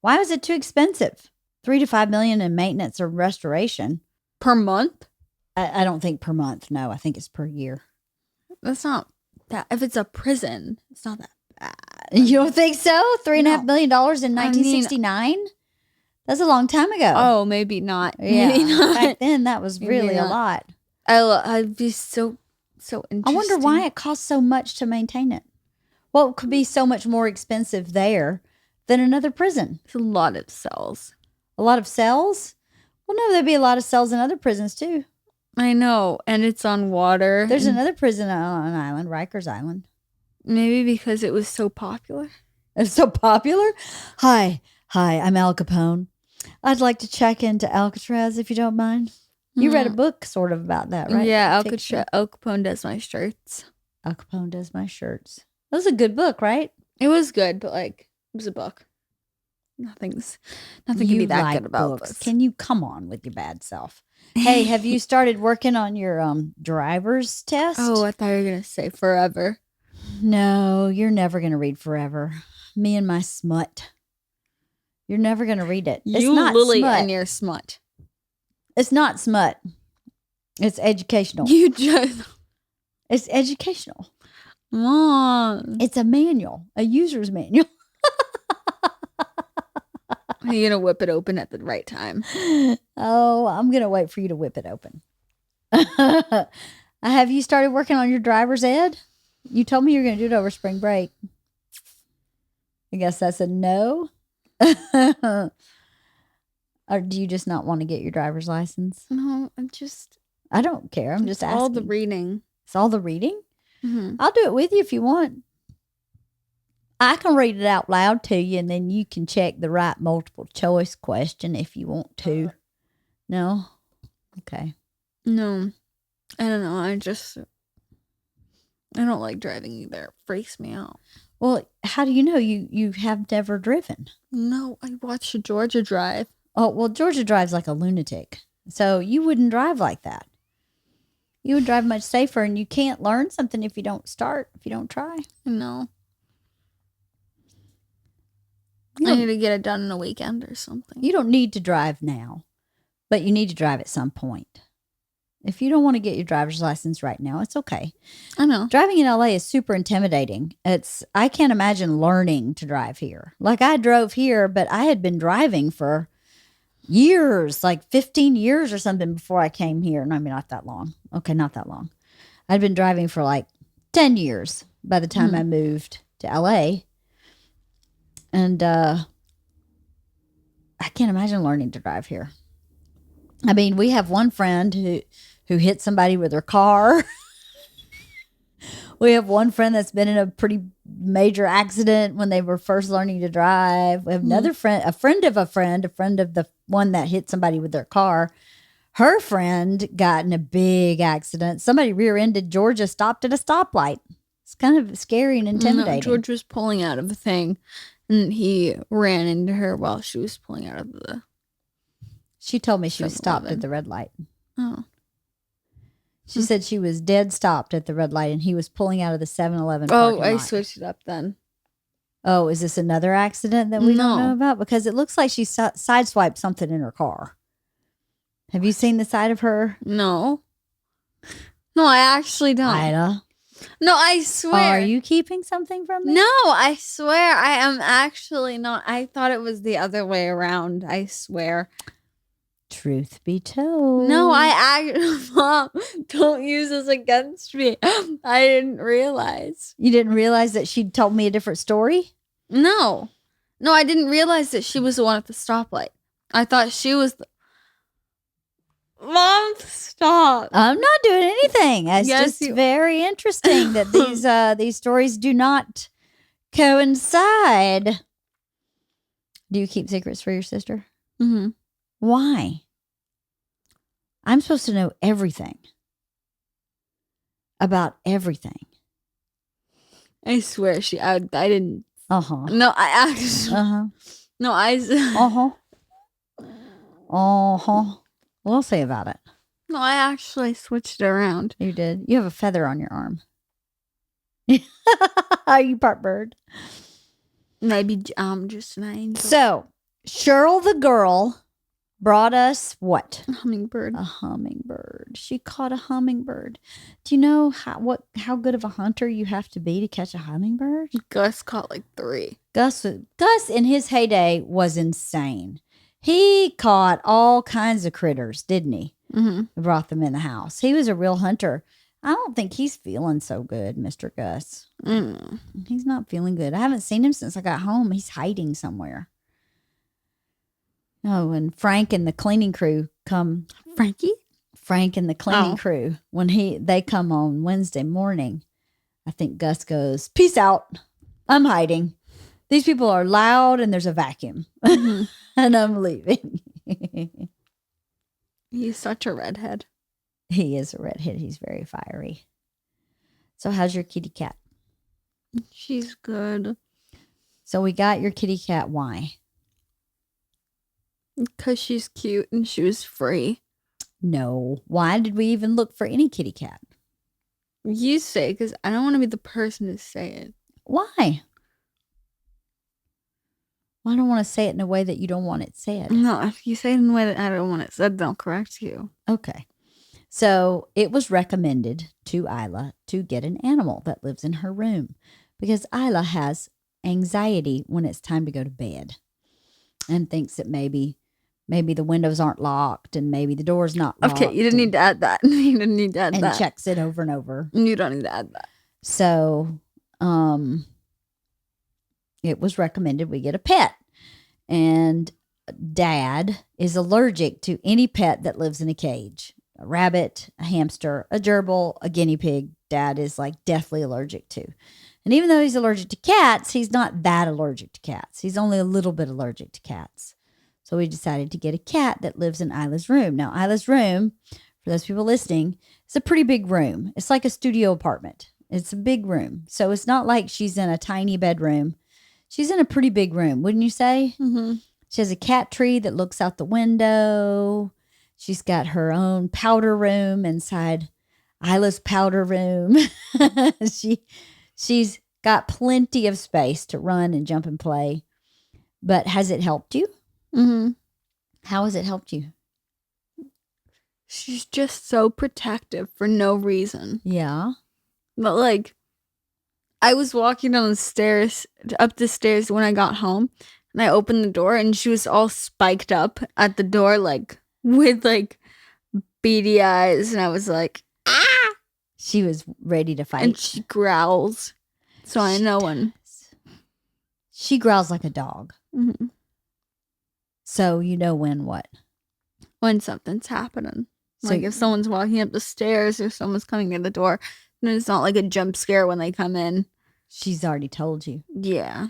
A: Why was it too expensive? $3 to $5 million in maintenance or restoration.
B: Per month?
A: I don't think per month. No, I think it's per year.
B: That's not that. If it's a prison, it's not that bad.
A: You don't think so? $3.5 million in 1969? That's a long time ago.
B: Oh, maybe not.
A: Yeah.
B: Maybe not.
A: Back then, that was really a lot.
B: I'd be so interesting.
A: I wonder why it costs so much to maintain it. Well, it could be so much more expensive there than another prison.
B: It's a lot of cells.
A: A lot of cells? Well, no, there'd be a lot of cells in other prisons, too.
B: I know, and it's on water.
A: There's another prison on an island, Rikers Island.
B: Maybe because it was so popular.
A: It's so popular? Hi, I'm Al Capone. I'd like to check into Alcatraz if you don't mind. You read a book sort of about that, right?
B: Yeah, Al Capone does my shirts.
A: Al Capone does my shirts. That was a good book, right?
B: It was good, but like, it was a book. Nothing can be that
A: like
B: good about
A: books.
B: books.
A: Can you come on with your bad self? Hey, have you started working on your driver's test?
B: Oh, I thought you were gonna say forever.
A: No, you're never gonna read forever. Me and my smut. You're never gonna read it. It's not
B: Lily,
A: smut.
B: and your smut.
A: It's not smut. It's educational. It's educational.
B: Mom.
A: It's a manual, a user's manual.
B: Are you gonna whip it open at the right time?
A: Oh, I'm gonna wait for you to whip it open. Have you started working on your driver's ed? You told me you were gonna do it over spring break. I guess that's a no. Or do you just not want to get your driver's license?
B: No,
A: I don't care. I'm just asking.
B: All the reading.
A: It's all the reading?
B: Mm-hmm.
A: I'll do it with you if you want. I can read it out loud to you, and then you can check the right multiple choice question if you want to. No? Okay.
B: No. I don't know. I don't like driving either. It freaks me out.
A: Well, how do you know you have never driven?
B: No, I watched Georgia drive.
A: Oh, well, Georgia drives like a lunatic. So you wouldn't drive like that. You would drive much safer, and you can't learn something if you don't start, if you don't try.
B: No. I need to get it done in a weekend or something.
A: You don't need to drive now, but you need to drive at some point. If you don't want to get your driver's license right now, it's okay.
B: I know.
A: Driving in LA is super intimidating. I can't imagine learning to drive here. Like, I drove here, but I had been driving for years, like 15 years or something before I came here. No, I mean, not that long. Okay, not that long. I'd been driving for like 10 years by the time I moved to LA. And I can't imagine learning to drive here. I mean, we have one friend who hit somebody with her car. We have one friend that's been in a pretty major accident when they were first learning to drive. We have another friend, a friend of the one that hit somebody with their car. Her friend got in a big accident. Somebody rear-ended Georgia, stopped at a stoplight. It's kind of scary and intimidating.
B: No, George was pulling out of a thing, and he ran into her while she was pulling out of the...
A: She told me she was stopped at the red light.
B: Oh.
A: She said she was dead stopped at the red light, and he was pulling out of the 7-Eleven
B: Oh,
A: parking
B: I
A: lot.
B: switched it up then.
A: Oh, is this another accident that we don't know about? Because it looks like she sideswiped something in her car. Have you seen the side of her?
B: No. No, I actually don't.
A: Ida.
B: No, I swear.
A: Are you keeping something from me?
B: No, I swear. I am actually not. I thought it was the other way around. I swear.
A: Truth be told.
B: No, Mom, don't use this against me. I didn't realize.
A: You didn't realize that she told me a different story?
B: No. No, I didn't realize that she was the one at the stoplight. I thought she was the... Mom, stop.
A: I'm not doing anything. It's
B: Yes,
A: just very interesting that these stories do not coincide. Do you keep secrets for your sister?
B: Mm-hmm.
A: Why? I'm supposed to know everything about everything.
B: I swear I didn't.
A: Uh-huh.
B: No, I actually.
A: Uh-huh.
B: No, I.
A: Uh-huh. Uh-huh. What else say about it?
B: No, I actually switched it around.
A: You did. You have a feather on your arm. Are you part bird?
B: Maybe just an angel.
A: So, Cheryl the girl brought us what?
B: A hummingbird.
A: A hummingbird. She caught a hummingbird. Do you know how good of a hunter you have to be to catch a hummingbird?
B: Gus caught like 3.
A: Gus in his heyday was insane. He caught all kinds of critters, didn't he?
B: Mm-hmm.
A: Brought them in the house. He was a real hunter. I don't think he's feeling so good, Mr. Gus. He's not feeling good. I haven't seen him since I got home. He's hiding somewhere. Oh, and Frank and the cleaning crew come.
B: Frankie?
A: Frank and the cleaning crew, when they come on Wednesday morning, I think Gus goes, "Peace out. I'm hiding. These people are loud and there's a vacuum."
B: Mm-hmm.
A: And I'm leaving.
B: He's such a redhead.
A: He is a redhead. He's very fiery. So how's your kitty cat?
B: She's good.
A: So we got your kitty cat. Why?
B: Because she's cute and she was free.
A: No. Why did we even look for any kitty cat?
B: You say, because I don't want to be the person to say it.
A: Why? Well, I don't want to say it in a way that you don't want it said.
B: No, if you say it in a way that I don't want it said, they'll correct you.
A: Okay. So it was recommended to Isla to get an animal that lives in her room because Isla has anxiety when it's time to go to bed and thinks that maybe the windows aren't locked and maybe the door's not locked.
B: Okay, you didn't need to add that. You didn't need to add that.
A: And checks it over and over.
B: You don't need to add that.
A: So, it was recommended we get a pet. And Dad is allergic to any pet that lives in a cage. A rabbit, a hamster, a gerbil, a guinea pig. Dad is like deathly allergic to. And even though he's allergic to cats, he's not that allergic to cats. He's only a little bit allergic to cats. So we decided to get a cat that lives in Isla's room. Now, Isla's room, for those people listening, it's a pretty big room. It's like a studio apartment. It's a big room. So it's not like she's in a tiny bedroom. She's in a pretty big room, wouldn't you say?
B: Mm-hmm.
A: She has a cat tree that looks out the window. She's got her own powder room inside Isla's powder room. She's got plenty of space to run and jump and play. But has it helped you?
B: Mm-hmm.
A: How has it helped you?
B: She's just so protective for no reason.
A: Yeah.
B: But like, I was walking down the stairs, up the stairs when I got home, and I opened the door, and she was all spiked up at the door, like, with, like, beady eyes, and I was like, ah!
A: She was ready to fight.
B: And she growls, so I know when.
A: She growls like a dog.
B: Mm-hmm.
A: So you know when what?
B: When something's happening.
A: So
B: Like, if someone's walking up the stairs or someone's coming near the door, then it's not like a jump scare when they come in.
A: She's already told you.
B: Yeah.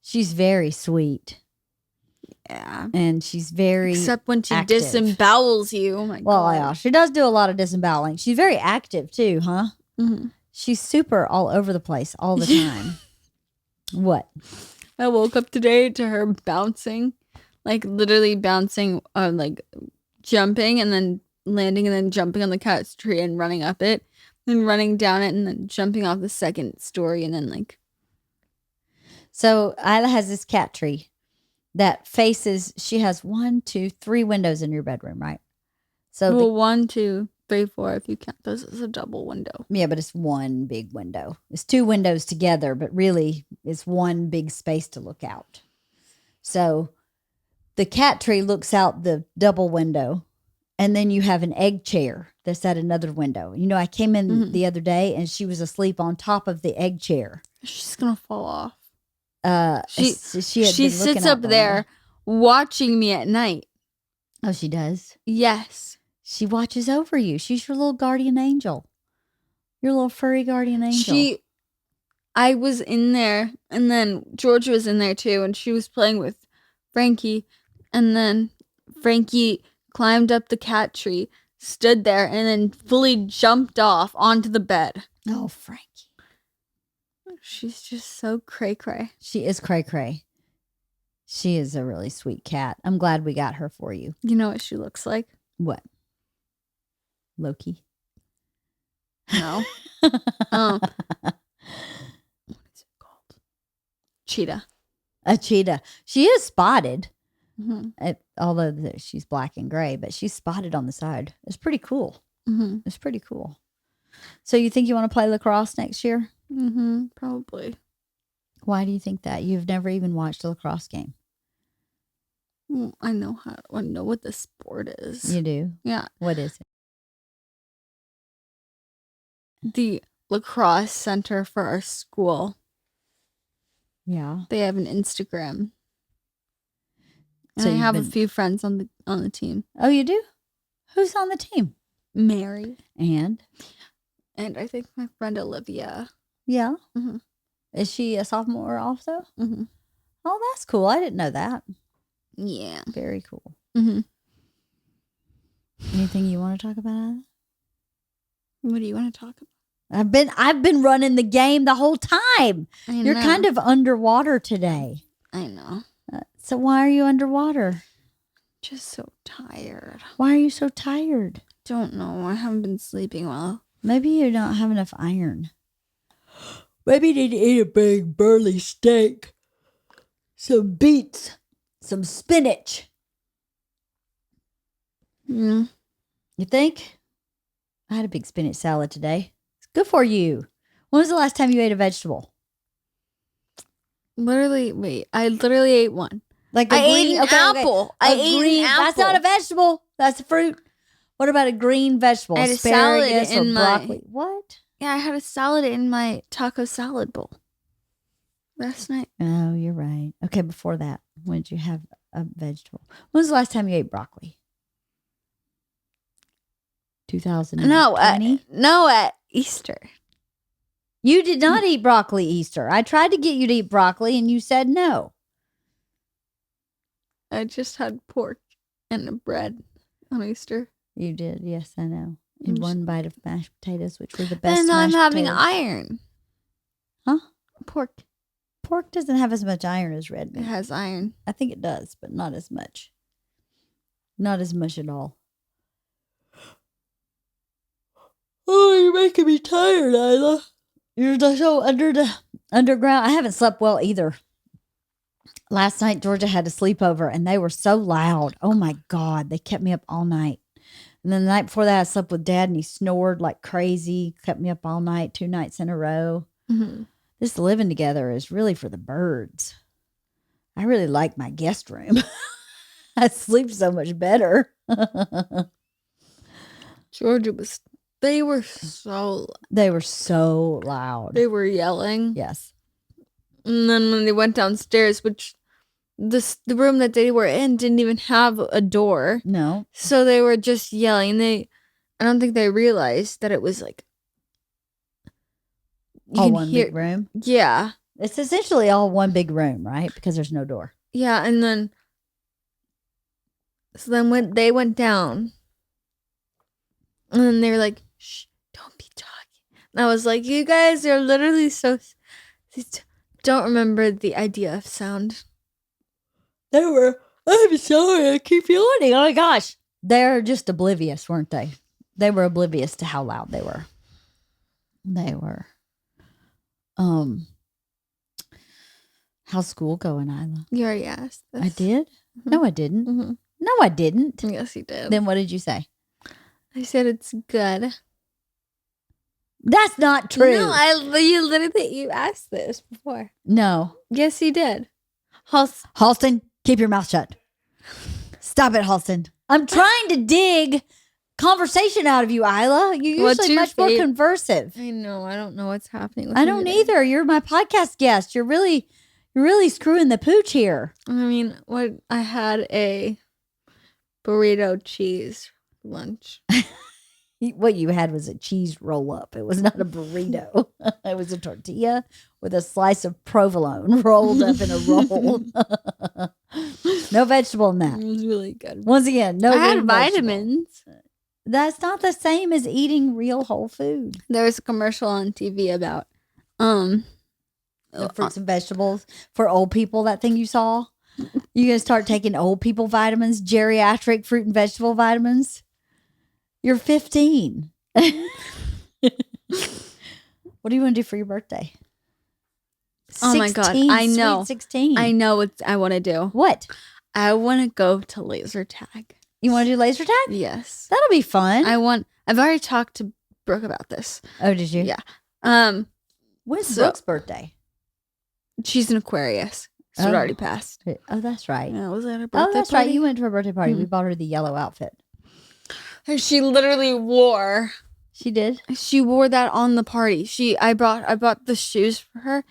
A: She's very sweet.
B: Yeah.
A: And she's very
B: Except when she
A: active.
B: disembowels you. Oh my God.
A: Well, yeah, she does do a lot of disemboweling. She's very active too, huh?
B: Mm-hmm.
A: She's super all over the place all the time. What?
B: I woke up today to her bouncing. Like, literally bouncing, like, jumping and then landing and then jumping on the cat's tree and running up it. Then running down it and then jumping off the second story and then, like...
A: So, Isla has this cat tree that faces... She has 1, 2, 3 windows in your bedroom, right? So
B: Well, 1, 2, 3, 4, if you count those as a double window.
A: Yeah, but it's one big window. It's 2 windows together, but really it's one big space to look out. So... The cat tree looks out the double window, and then you have an egg chair that's at another window. You know, I came in the other day, and she was asleep on top of the egg chair.
B: She's gonna fall off.
A: She
B: sits up there watching me at night.
A: Oh, she does?
B: Yes.
A: She watches over you. She's your little guardian angel. Your little furry guardian angel.
B: I was in there, and then Georgia was in there too, and she was playing with Frankie. And then Frankie climbed up the cat tree, stood there, and then fully jumped off onto the bed.
A: Oh, Frankie.
B: She's just so cray-cray.
A: She is cray-cray. She is a really sweet cat. I'm glad we got her for you.
B: You know what she looks like?
A: What? Loki?
B: No. What is it called? Cheetah.
A: A cheetah. She is spotted.
B: Mm-hmm.
A: Although she's black and gray, but she's spotted on the side. It's pretty cool.
B: Mm-hmm.
A: It's pretty cool. So you think you want to play lacrosse next year?
B: Mm-hmm. Probably.
A: Why do you think that? You've never even watched a lacrosse game.
B: Well, I know what the sport is.
A: You do?
B: Yeah.
A: What is it?
B: The lacrosse center for our school.
A: Yeah.
B: They have an Instagram. And
A: So
B: I have a few friends on the team.
A: Oh, you do? Who's on the team?
B: Mary.
A: And
B: I think my friend Olivia.
A: Yeah.
B: Mm-hmm.
A: Is she a sophomore also?
B: Mm-hmm.
A: Oh, that's cool. I didn't know that.
B: Yeah.
A: Very cool.
B: Mm-hmm.
A: Anything you want to talk about?
B: What do you want to talk about?
A: I've been running the game the whole time. You're kind of underwater today.
B: I know.
A: So why are you underwater?
B: Just so tired.
A: Why are you so tired?
B: Don't know. I haven't been sleeping well.
A: Maybe you don't have enough iron. Maybe you need to eat a big burly steak. Some beets. Some spinach.
B: Mm.
A: You think? I had a big spinach salad today. It's good for you. When was the last time you ate a vegetable?
B: I literally ate one.
A: Like
B: I ate an apple. I ate an apple.
A: That's not a vegetable. That's a fruit. What about a green vegetable?
B: I had a salad
A: Asparagus or
B: in
A: broccoli? What?
B: Yeah, I had a salad in my taco salad bowl last night.
A: Oh, you're right. Okay, before that, when did you have a vegetable? When was the last time you ate broccoli? 2020?
B: No, at Easter.
A: You did not eat broccoli Easter. I tried to get you to eat broccoli and you said no.
B: I just had pork and a bread on Easter.
A: You did. Yes, I know. And one bite of mashed potatoes, which were the best.
B: And I'm having
A: potatoes.
B: iron.
A: Huh?
B: Pork.
A: Pork doesn't have as much iron as red meat.
B: It has iron.
A: I think it does, but not as much. Not as much at all. Oh, you're making me tired, Isla. You're so underground. I haven't slept well either. Last night, Georgia had a sleepover, and they were so loud. Oh, my God. They kept me up all night. And then the night before that, I slept with Dad, and he snored like crazy. Kept me up all night, 2 nights in a row.
B: Mm-hmm.
A: This living together is really for the birds. I really like my guest room. I sleep so much better.
B: Georgia was... They were so
A: loud.
B: They were yelling.
A: Yes.
B: And then when they went downstairs, which the room that they were in didn't even have a door.
A: No.
B: So they were just yelling. I don't think they realized that it was like
A: all one big room.
B: Yeah.
A: It's essentially all one big room, right? Because there's no door.
B: Yeah, and then when they went down, and then they were like, "Shh, don't be talking." And I was like, "You guys are literally so don't remember the idea of sound."
A: I'm sorry, I keep yawning. Oh my gosh. They're just oblivious, weren't they? They were oblivious to how loud they were. They were. How's school going, Isla?
B: You already asked this.
A: I did?
B: Mm-hmm.
A: No, I didn't.
B: Mm-hmm.
A: No, I didn't.
B: Yes, you did.
A: Then what did you say?
B: I said it's good.
A: That's not true.
B: No, you asked this before.
A: No.
B: Yes, you did.
A: Halston, keep your mouth shut. Stop it, Halston. I'm trying to dig conversation out of you, Isla. You're usually much more conversive.
B: I know. I don't know what's happening with
A: I don't either. You're my podcast guest. You're really screwing the pooch here.
B: I mean, I had a burrito cheese lunch.
A: What you had was a cheese roll up. It was not a burrito. It was a tortilla with a slice of provolone rolled up in a roll. No vegetable in that.
B: It was really good.
A: Once again, no.
B: I had vitamins.
A: That's not the same as eating real whole food.
B: There was a commercial on TV about
A: the fruits and vegetables for old people. That thing you saw. You gonna start taking old people vitamins, geriatric fruit and vegetable vitamins? You're 15. What do you want to do for your birthday?
B: 16, oh my God. I know.
A: 16.
B: I know what I want to do.
A: What?
B: I want to go to laser tag.
A: You want to do laser tag?
B: Yes.
A: That'll be fun.
B: I've already talked to Brooke about this.
A: Oh, did you?
B: Yeah.
A: When's Brooke's birthday?
B: She's an Aquarius. So it already passed.
A: Oh, that's right.
B: Yeah, was that her birthday
A: that's
B: party?
A: Right. You went to her birthday party. Mm-hmm. We bought her the yellow outfit.
B: And she literally wore.
A: She did?
B: She wore that on the party. I bought the shoes for her,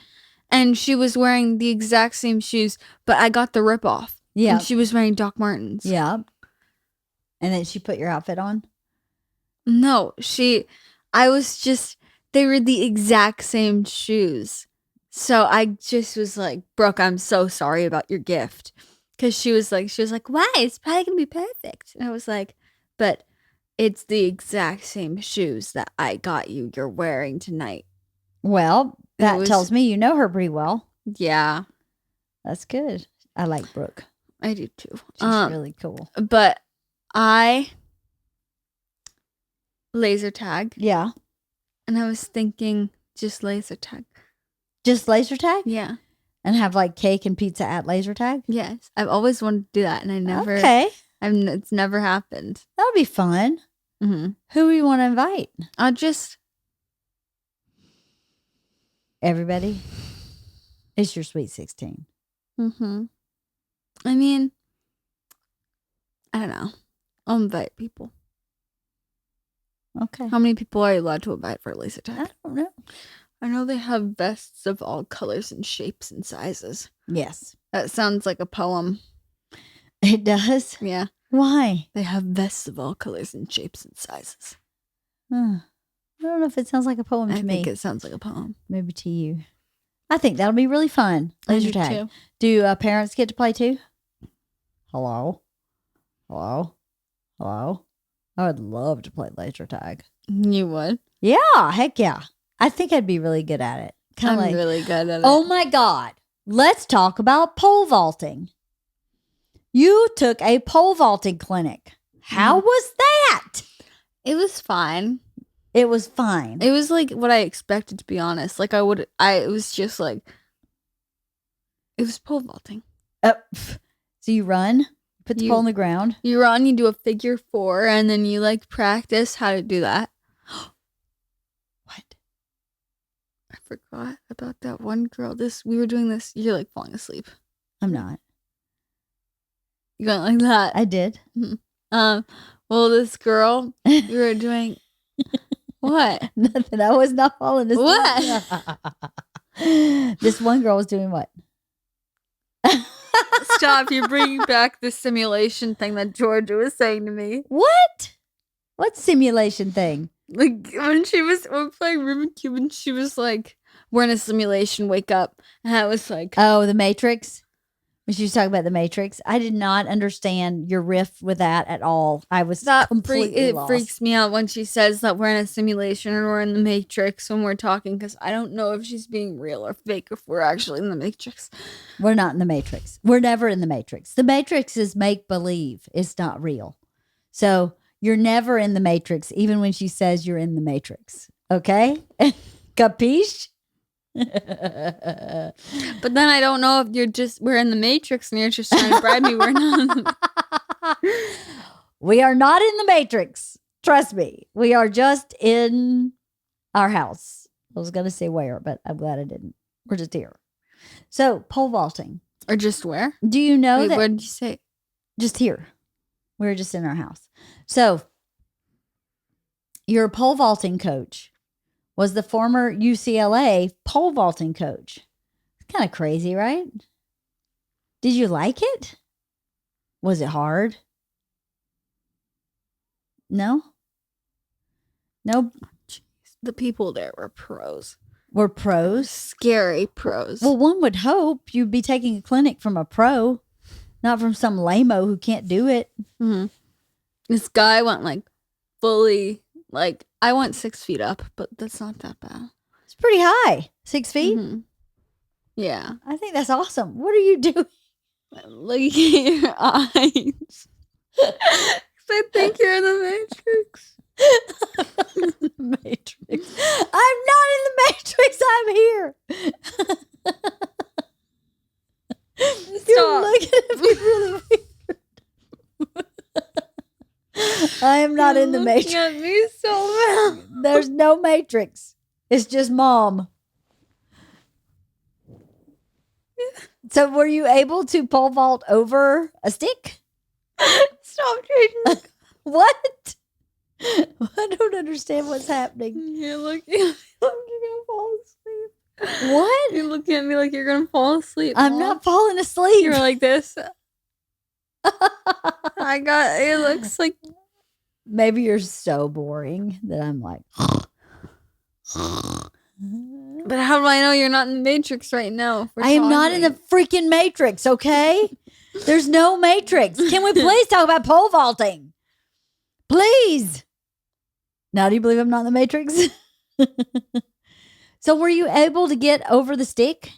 B: and she was wearing the exact same shoes, but I got the rip off. Yeah. And she was wearing Doc Martens.
A: Yeah. And then she put your outfit on?
B: No, they were the exact same shoes. So I just was like, Brooke, I'm so sorry about your gift. Because she was like, why? It's probably going to be perfect. And I was like, but it's the exact same shoes that I got you. You're wearing tonight.
A: Well, that tells me you know her pretty well.
B: Yeah.
A: That's good. I like Brooke.
B: I do too.
A: She's really cool.
B: But I laser tag.
A: Yeah.
B: And I was thinking just laser tag.
A: Just laser tag?
B: Yeah.
A: And have like cake and pizza at laser tag?
B: Yes. I've always wanted to do that, and I never.
A: Okay.
B: It's never happened.
A: That'll be fun.
B: Mm-hmm.
A: Who do you want to invite?
B: I'll just.
A: Everybody? It's your Sweet 16.
B: Mm-hmm. I mean, I don't know. I'll invite people.
A: Okay.
B: How many people are you allowed to invite for a laser tag?
A: I don't know.
B: I know they have vests of all colors and shapes and sizes.
A: Yes.
B: That sounds like a poem.
A: It does?
B: Yeah.
A: Why?
B: They have vests of all colors and shapes and sizes.
A: I don't know if it sounds like a poem to me.
B: I think it sounds like a poem.
A: Maybe to you. I think that'll be really fun. Laser tag.
B: Too.
A: Do parents get to play too? Hello? Hello? Hello? I would love to play laser tag.
B: You would?
A: Yeah, heck yeah. I think I'd be really good at it.
B: I'm really good at it.
A: Oh my God. Let's talk about pole vaulting. You took a pole vaulting clinic. How was that?
B: It was fine.
A: It was fine.
B: It was like what I expected, to be honest. Like it was just like, it was pole vaulting.
A: So you run, put the pole on the ground.
B: You run, you do a figure 4, and then you like practice how to do that.
A: What?
B: I forgot about that one girl. We were doing this. You're like falling asleep.
A: I'm not.
B: You going like that?
A: I did.
B: Well, this girl, we were doing what?
A: Nothing. I was not falling asleep.
B: What?
A: This one girl was doing what?
B: Stop! You're bringing back the simulation thing that Georgia was saying to me.
A: What? What simulation thing?
B: Like when we're playing Rubik's Cube, and she was like, "We're in a simulation. Wake up!" And I was like,
A: "Oh, the Matrix." When she was talking about the Matrix, I did not understand your riff with that at all. I was completely lost.
B: It freaks me out when she says that we're in a simulation and we're in the Matrix when we're talking, because I don't know if she's being real or fake, if we're actually in the Matrix.
A: We're not in the Matrix. We're never in the Matrix. The Matrix is make-believe. It's not real. So you're never in the Matrix, even when she says you're in the Matrix. Okay? Capiche?
B: But then I don't know if we're in the Matrix and you're just trying to bribe me. We're not.
A: We are not in the Matrix. Trust me. We are just in our house. I was going to say where, but I'm glad I didn't. We're just here. So pole vaulting.
B: Or just where?
A: Do you know that?
B: What did you say?
A: Just here. We're just in our house. So your pole vaulting coach was the former UCLA pole vaulting coach. It's kind of crazy, right? Did you like it? Was it hard? No? No?
B: Jeez. The people there were pros.
A: Were pros?
B: Scary pros.
A: Well, one would hope you'd be taking a clinic from a pro, not from some lame-o who can't do it.
B: Mm-hmm. This guy went like fully, like, I went 6 feet up, but that's not that bad.
A: It's pretty high. 6 feet?
B: Mm-hmm. Yeah.
A: I think that's awesome. What are you doing?
B: Look at your eyes. I think you're in the Matrix.
A: Matrix. I'm not in the Matrix. I'm here. You're looking at me really weird. I am not in the Matrix.
B: At me so well.
A: There's no Matrix. It's just mom. So were you able to pole vault over a stick?
B: Stop trying.
A: What? I don't understand what's happening.
B: You're looking at me like you're gonna fall asleep.
A: What?
B: You're looking at me like you're gonna fall asleep.
A: I'm not falling asleep.
B: You're like this. It looks like
A: maybe you're so boring that I'm like.
B: But how do I know you're not in the Matrix right now?
A: I am not in the freaking Matrix, okay? There's no Matrix. Can we please talk about pole vaulting? Please. Now do you believe I'm not in the Matrix? So were you able to get over the stick?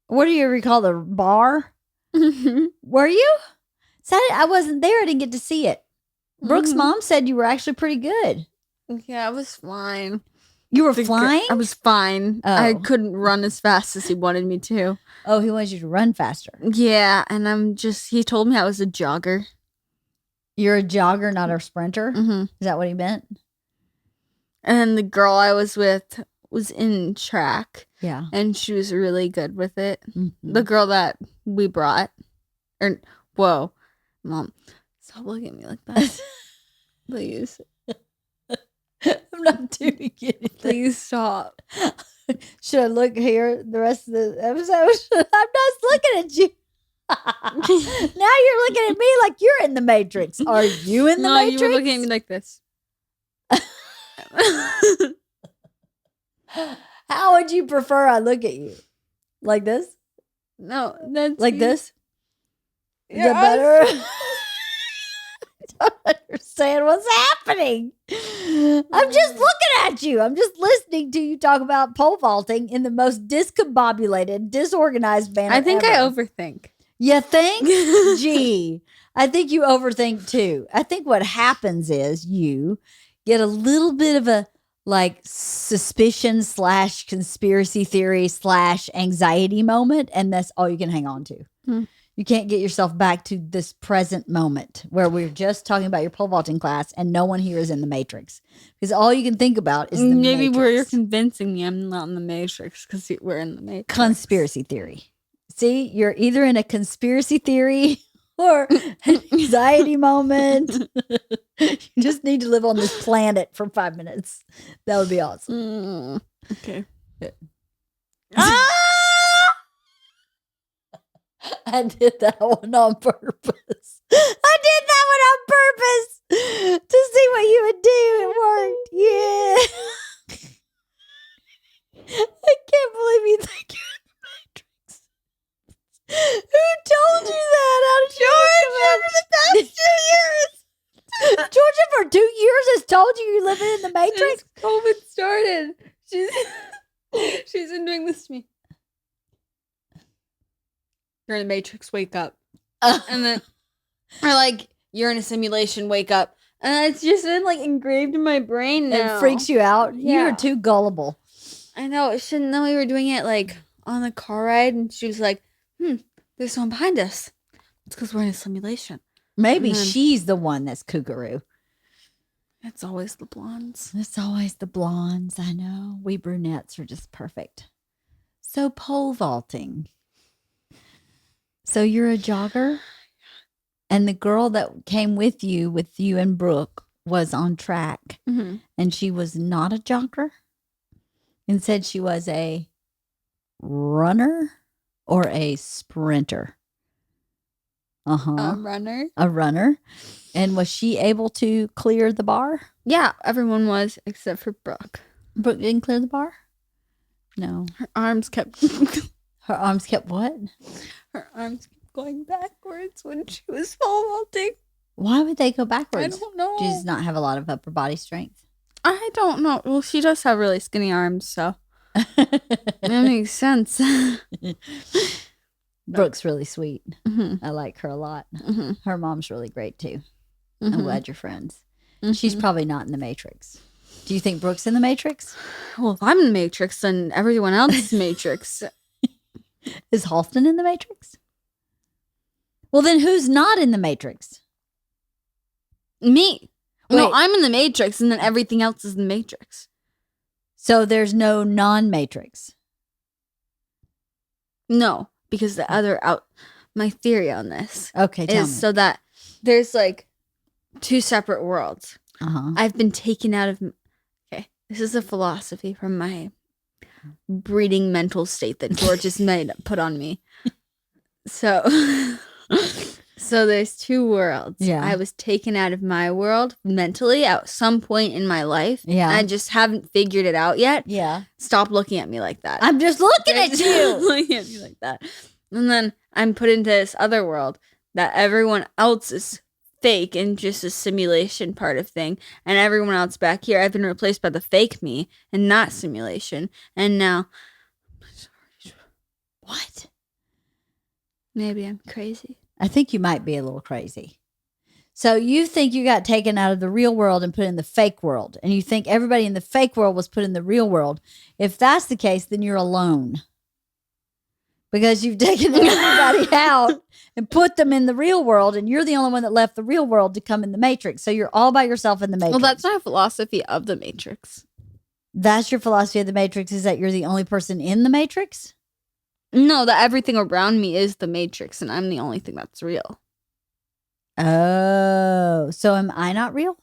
A: What do you recall, the bar?
B: Mm-hmm.
A: Were you? I wasn't there. I didn't get to see it. Brooke's mom said you were actually pretty good.
B: Yeah, I was fine.
A: You were flying?
B: I was fine.
A: Oh.
B: I couldn't run as fast as he wanted me to.
A: Oh, he wants you to run faster.
B: Yeah, and he told me I was a jogger.
A: You're a jogger, not a sprinter?
B: Mm-hmm.
A: Is that what he meant?
B: And the girl I was with was in track.
A: Yeah.
B: And she was really good with it.
A: Mm-hmm.
B: The girl that we brought. Whoa. Mom, stop looking at me like that. Please.
A: I'm not doing anything.
B: Please stop.
A: Should I look here the rest of the episode? I'm not looking at you. Now you're looking at me like you're in the Matrix. Are you in the Matrix?
B: No, you were looking at me like this.
A: How would you prefer I look at you? Like this?
B: No, that's
A: like this? Is
B: that
A: better? I don't understand what's happening. I'm just looking at you. I'm just listening to you talk about pole vaulting in the most discombobulated, disorganized manner.
B: I think
A: ever.
B: I overthink.
A: You think? Gee, I think you overthink too. I think what happens is you get a little bit of a suspicion / conspiracy theory / anxiety moment, and that's all you can hang on to. You can't get yourself back to this present moment where we're just talking about your pole vaulting class and no one here is in the Matrix. Because all you can think about is the
B: Maybe
A: Matrix.
B: where you're convincing me I'm not in the Matrix because we're in the Matrix.
A: Conspiracy theory. See, you're either in a conspiracy theory or an anxiety moment. You just need to live on this planet for 5 minutes. That would be awesome.
B: Okay.
A: I did that one on purpose. I did that one on purpose to see what you would do. It worked. Yeah. I can't believe you think you're in the Matrix. Who told you that? How did Georgia for the past 2 years? Georgia for 2 years has told you living in the Matrix?
B: Since COVID started. She's been doing this to me. You're in the Matrix, wake up. And then, or you're in a simulation, wake up. And it's just been engraved in my brain now.
A: It freaks you out.
B: Yeah.
A: You're too gullible.
B: I know. She didn't know we were doing it on the car ride. And she was like, there's someone behind us. It's because we're in a simulation.
A: Maybe she's the one that's kookaroo.
B: It's always the blondes.
A: It's always the blondes. I know. We brunettes are just perfect. So pole vaulting. So you're a jogger? And the girl that came with you and Brooke, was on track.
B: Mm-hmm.
A: And she was not a jogger? And said she was a runner or a sprinter? Uh-huh.
B: A runner.
A: A runner. And was she able to clear the bar?
B: Yeah, everyone was except for Brooke.
A: Brooke didn't clear the bar? No.
B: Her arms kept...
A: Her arms kept what?
B: Her arms kept going backwards when she was pole vaulting.
A: Why would they go backwards?
B: I don't know.
A: She does not have a lot of upper body strength.
B: I don't know. Well, she does have really skinny arms, so that makes sense.
A: Brooke's really sweet.
B: Mm-hmm.
A: I like her a lot.
B: Mm-hmm.
A: Her mom's really great too.
B: Mm-hmm.
A: I'm glad you're friends.
B: Mm-hmm.
A: She's probably not in the Matrix. Do you think Brooke's in the Matrix?
B: Well, if I'm in the Matrix, then everyone else is Matrix.
A: Is Halston in the Matrix? Well, then who's not in the Matrix?
B: Me. No,
A: Wait.
B: I'm in the Matrix, and then everything else is in the Matrix.
A: So there's no non-Matrix.
B: No, because the other my theory on this
A: Okay, tell me.
B: is so that there's two separate worlds.
A: Uh-huh.
B: I've been taken out of... Okay, this is a philosophy from my breeding mental state that George has put on me. So there's two worlds.
A: Yeah.
B: I was taken out of my world mentally at some point in my life.
A: Yeah.
B: I just haven't figured it out yet.
A: Yeah.
B: Stop looking at me like that.
A: I'm just looking at you.
B: Looking at me like that. And then I'm put into this other world that everyone else is fake and just a simulation part of thing. And everyone else back here, I've been replaced by the fake me and not simulation. And now...
A: What?
B: Maybe I'm crazy.
A: I think you might be a little crazy. So you think you got taken out of the real world and put in the fake world, and you think everybody in the fake world was put in the real world. If that's the case, then you're alone. Because you've taken everybody out and put them in the real world, and you're the only one that left the real world to come in the Matrix. So you're all by yourself in the Matrix.
B: Well, that's my philosophy of the Matrix.
A: That's your philosophy of the Matrix, is that you're the only person in the Matrix?
B: No, that everything around me is the Matrix, and I'm the only thing that's real.
A: Oh, so am I not real?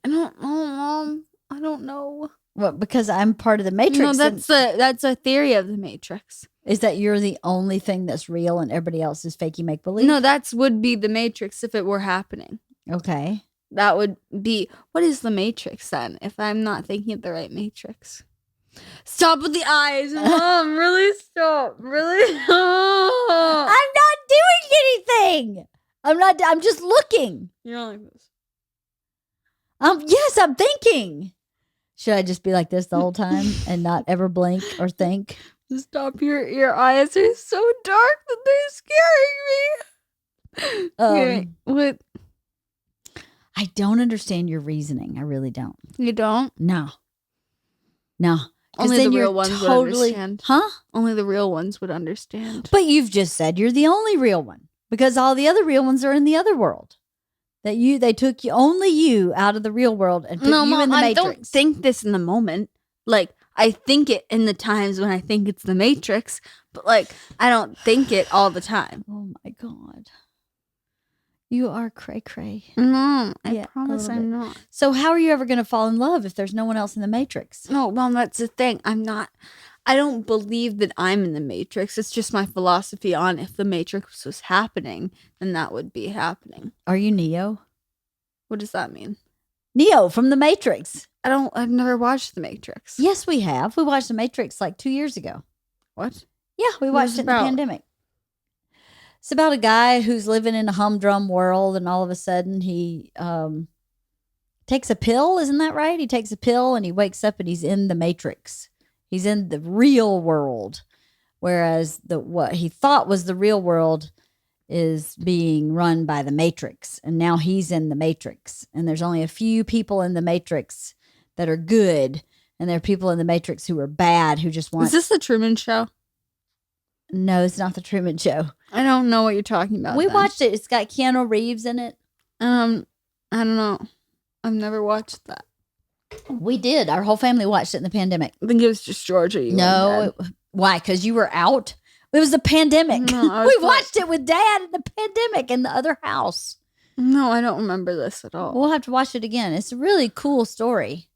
B: I don't know, Mom. I don't know.
A: Well, because I'm part of the Matrix.
B: No, that's a theory of the Matrix.
A: Is that you're the only thing that's real and everybody else is fakey make-believe?
B: No, that would be the Matrix if it were happening.
A: Okay.
B: That would be, what is the Matrix then, if I'm not thinking of the right Matrix? Stop with the eyes, Mom. Really stop. Really stop.
A: I'm not doing anything. I'm just looking.
B: You're not like this.
A: Yes, I'm thinking. Should I just be like this the whole time and not ever blink or think?
B: Stop. Your eyes are so dark that they're scaring me. Okay, what?
A: I don't understand your reasoning. I really don't.
B: You don't?
A: No.
B: Only the real ones would understand.
A: Huh?
B: Only the real ones would understand.
A: But you've just said you're the only real one because all the other real ones are in the other world. They took only you out of the real world and put you
B: Mom,
A: in the Matrix.
B: I don't think this in the moment. Like, I think it in the times when I think it's the Matrix, but like, I don't think it all the time.
A: Oh my God. You are cray-cray.
B: No, I promise I'm not.
A: So how are you ever going to fall in love if there's no one else in the Matrix?
B: No, Mom, that's the thing. I don't believe that I'm in the Matrix. It's just my philosophy on if the Matrix was happening, then that would be happening.
A: Are you Neo?
B: What does that mean?
A: Neo from the Matrix.
B: I've never watched the Matrix.
A: Yes, we have. We watched the Matrix like 2 years ago.
B: What?
A: Yeah, we watched it in the pandemic. It's about a guy who's living in a humdrum world, and all of a sudden he takes a pill. Isn't that right? He takes a pill and he wakes up and he's in the Matrix. He's in the real world, whereas what he thought was the real world is being run by the Matrix, and now he's in the Matrix. And there's only a few people in the Matrix that are good, and there are people in the Matrix who are bad, who just want...
B: Is this the Truman Show?
A: No, it's not the Truman Show.
B: I don't know what you're talking about.
A: We watched it. It's got Keanu Reeves in it.
B: I don't know. I've never watched that.
A: We did. Our whole family watched it in the pandemic.
B: I think it was just Georgia.
A: No. Why? Because you were out? It was the pandemic.
B: No,
A: we watched it with Dad in the pandemic in the other house.
B: No, I don't remember this at all.
A: We'll have to watch it again. It's a really cool story.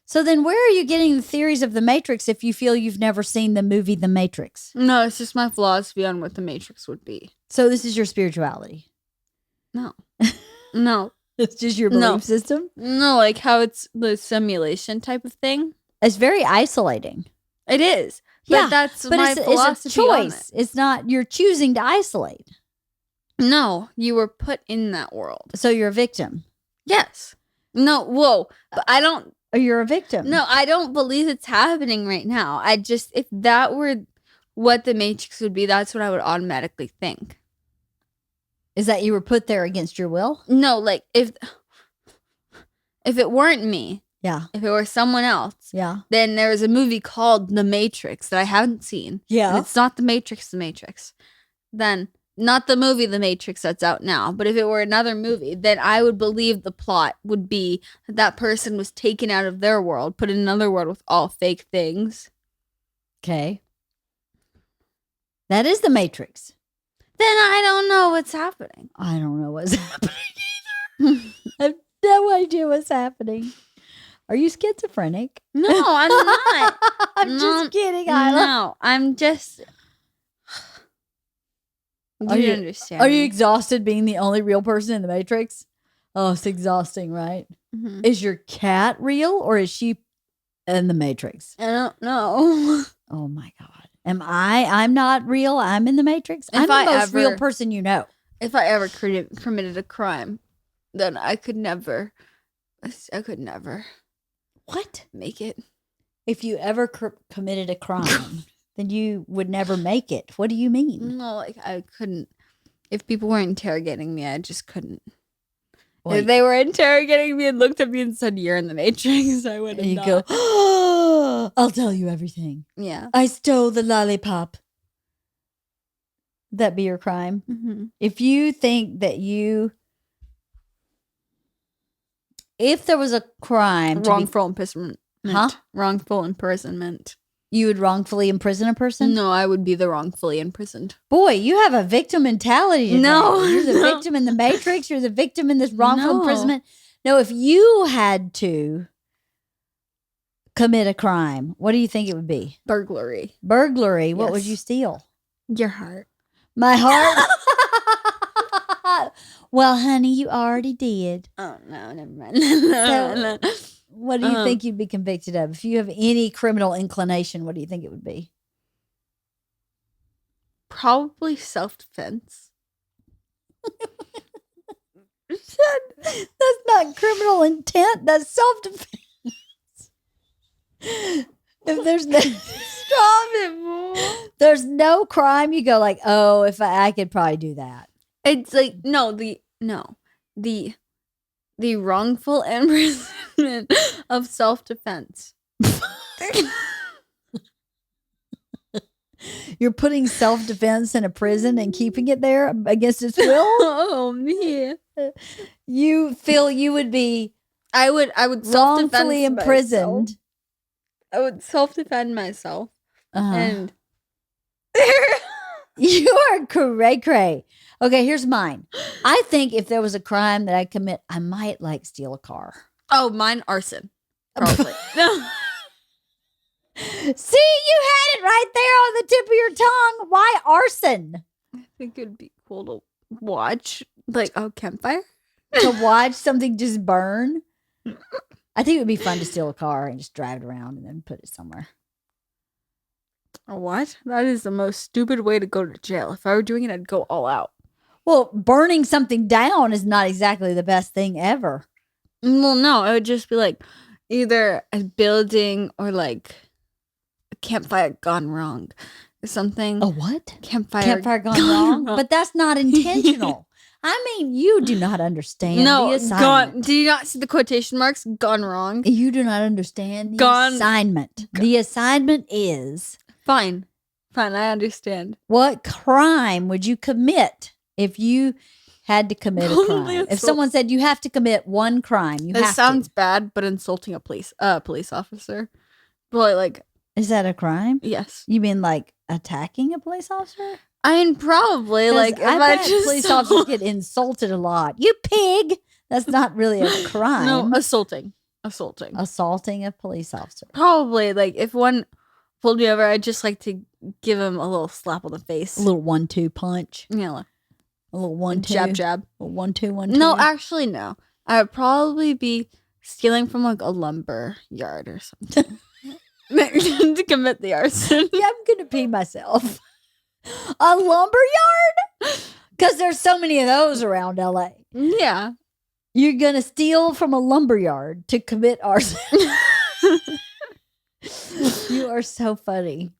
A: So then where are you getting the theories of the Matrix if you feel you've never seen the movie The Matrix?
B: No, it's just my philosophy on what the Matrix would be.
A: So this is your spirituality?
B: No. No.
A: It's just your belief system?
B: No, like how it's the simulation type of thing.
A: It's very isolating.
B: It is. But that's my philosophy.
A: It's a choice. It's not, you're choosing to isolate.
B: No, you were put in that world.
A: So you're a victim?
B: Yes. No, whoa. But I don't.
A: Or you're a victim?
B: No, I don't believe it's happening right now. If that were what the Matrix would be, that's what I would automatically think.
A: Is that you were put there against your will?
B: No, like if it weren't me.
A: Yeah.
B: If it were someone else.
A: Yeah.
B: Then there was a movie called The Matrix that I haven't seen.
A: Yeah.
B: And it's not The Matrix. Then not the movie The Matrix that's out now. But if it were another movie, then I would believe the plot would be that person was taken out of their world, put in another world with all fake things.
A: Okay. That is The Matrix.
B: Then I don't know what's happening.
A: I don't know what's happening either. I have no idea what's happening. Are you schizophrenic?
B: No, I'm not.
A: I'm just kidding, Isla.
B: No, I'm just... You understand.
A: Are you exhausted being the only real person in the Matrix? Oh, it's exhausting, right?
B: Mm-hmm.
A: Is your cat real or is she in the Matrix?
B: I don't know.
A: Oh my God. I'm not real. I'm in the Matrix. I'm the most real person you know.
B: If I ever committed a crime, then I could never.
A: What?
B: Make it.
A: If you ever committed a crime, then you would never make it. What do you mean?
B: No, like I couldn't. If people were interrogating me, I just couldn't.
A: Wait.
B: If they were interrogating me and looked at me and said, "You're in the Matrix," I would have
A: You
B: not.
A: go, oh, I'll tell you everything.
B: Yeah.
A: I stole the lollipop. That be your crime?
B: Mm-hmm.
A: If you think that if there was a crime
B: Wrongful imprisonment.
A: Huh?
B: Wrongful imprisonment.
A: You would wrongfully imprison a person?
B: No, I would be the wrongfully imprisoned.
A: Boy, you have a victim mentality today.
B: No,
A: You're the
B: no.
A: victim in the Matrix. You're the victim in this wrongful
B: No.
A: imprisonment. No, if you had to commit a crime, what do you think it would be?
B: Burglary.
A: Burglary. What would
B: Yes.
A: you steal?
B: Your heart.
A: My heart? Well, honey, you already did.
B: Oh, no, never mind. No.
A: What do you think you'd be convicted of? If you have any criminal inclination, what do you think it would be?
B: Probably self-defense.
A: That's not criminal intent. That's self-defense. If there's no
B: Stop it,
A: there's no crime, you go like, oh, if I could probably do that.
B: It's like the wrongful imprisonment of self-defense.
A: You're putting self-defense in a prison and keeping it there against its will.
B: Oh man.
A: You feel you would be
B: I would
A: wrongfully imprisoned.
B: I would self-defend myself. And
A: you are cray. Okay, here's mine. I think if there was a crime that I commit, I might like steal a car.
B: Oh, mine arson. Probably.
A: See, you had it right there on the tip of your tongue. Why arson?
B: I think it'd be cool to watch, like a campfire.
A: To watch something just burn? I think it would be fun to steal a car and just drive it around and then put it somewhere.
B: What? That is the most stupid way to go to jail. If I were doing it, I'd go all out.
A: Well, burning something down is not exactly the best thing ever.
B: Well, no, it would just be like either a building or like a campfire gone wrong or something.
A: A what?
B: Campfire
A: gone wrong? But that's not intentional. I mean, you do not understand the assignment.
B: Gone. Do you not see the quotation marks? Gone wrong.
A: You do not understand the assignment. The assignment is...
B: Fine, I understand.
A: What crime would you commit if you had to commit a crime? If someone said you have to commit one crime,
B: It sounds bad, but insulting a police officer. But like,
A: is that a crime?
B: Yes.
A: You mean like attacking a police officer?
B: I mean, probably. Like, if
A: I bet police officers get insulted a lot. You pig! That's not really a crime.
B: No, assaulting.
A: Assaulting a police officer.
B: Probably. Like, if one pulled me over, I'd just like to give him a little slap on the face.
A: A little 1-2 punch.
B: Yeah.
A: A little 1-2.
B: Jab.
A: A 1-2, 1-2.
B: No, actually, no. I would probably be stealing from like a lumber yard or something to commit the arson.
A: Yeah, I'm going to pee myself. A lumber yard? Because there's so many of those around LA.
B: Yeah.
A: You're going to steal from a lumber yard to commit arson. You are so funny.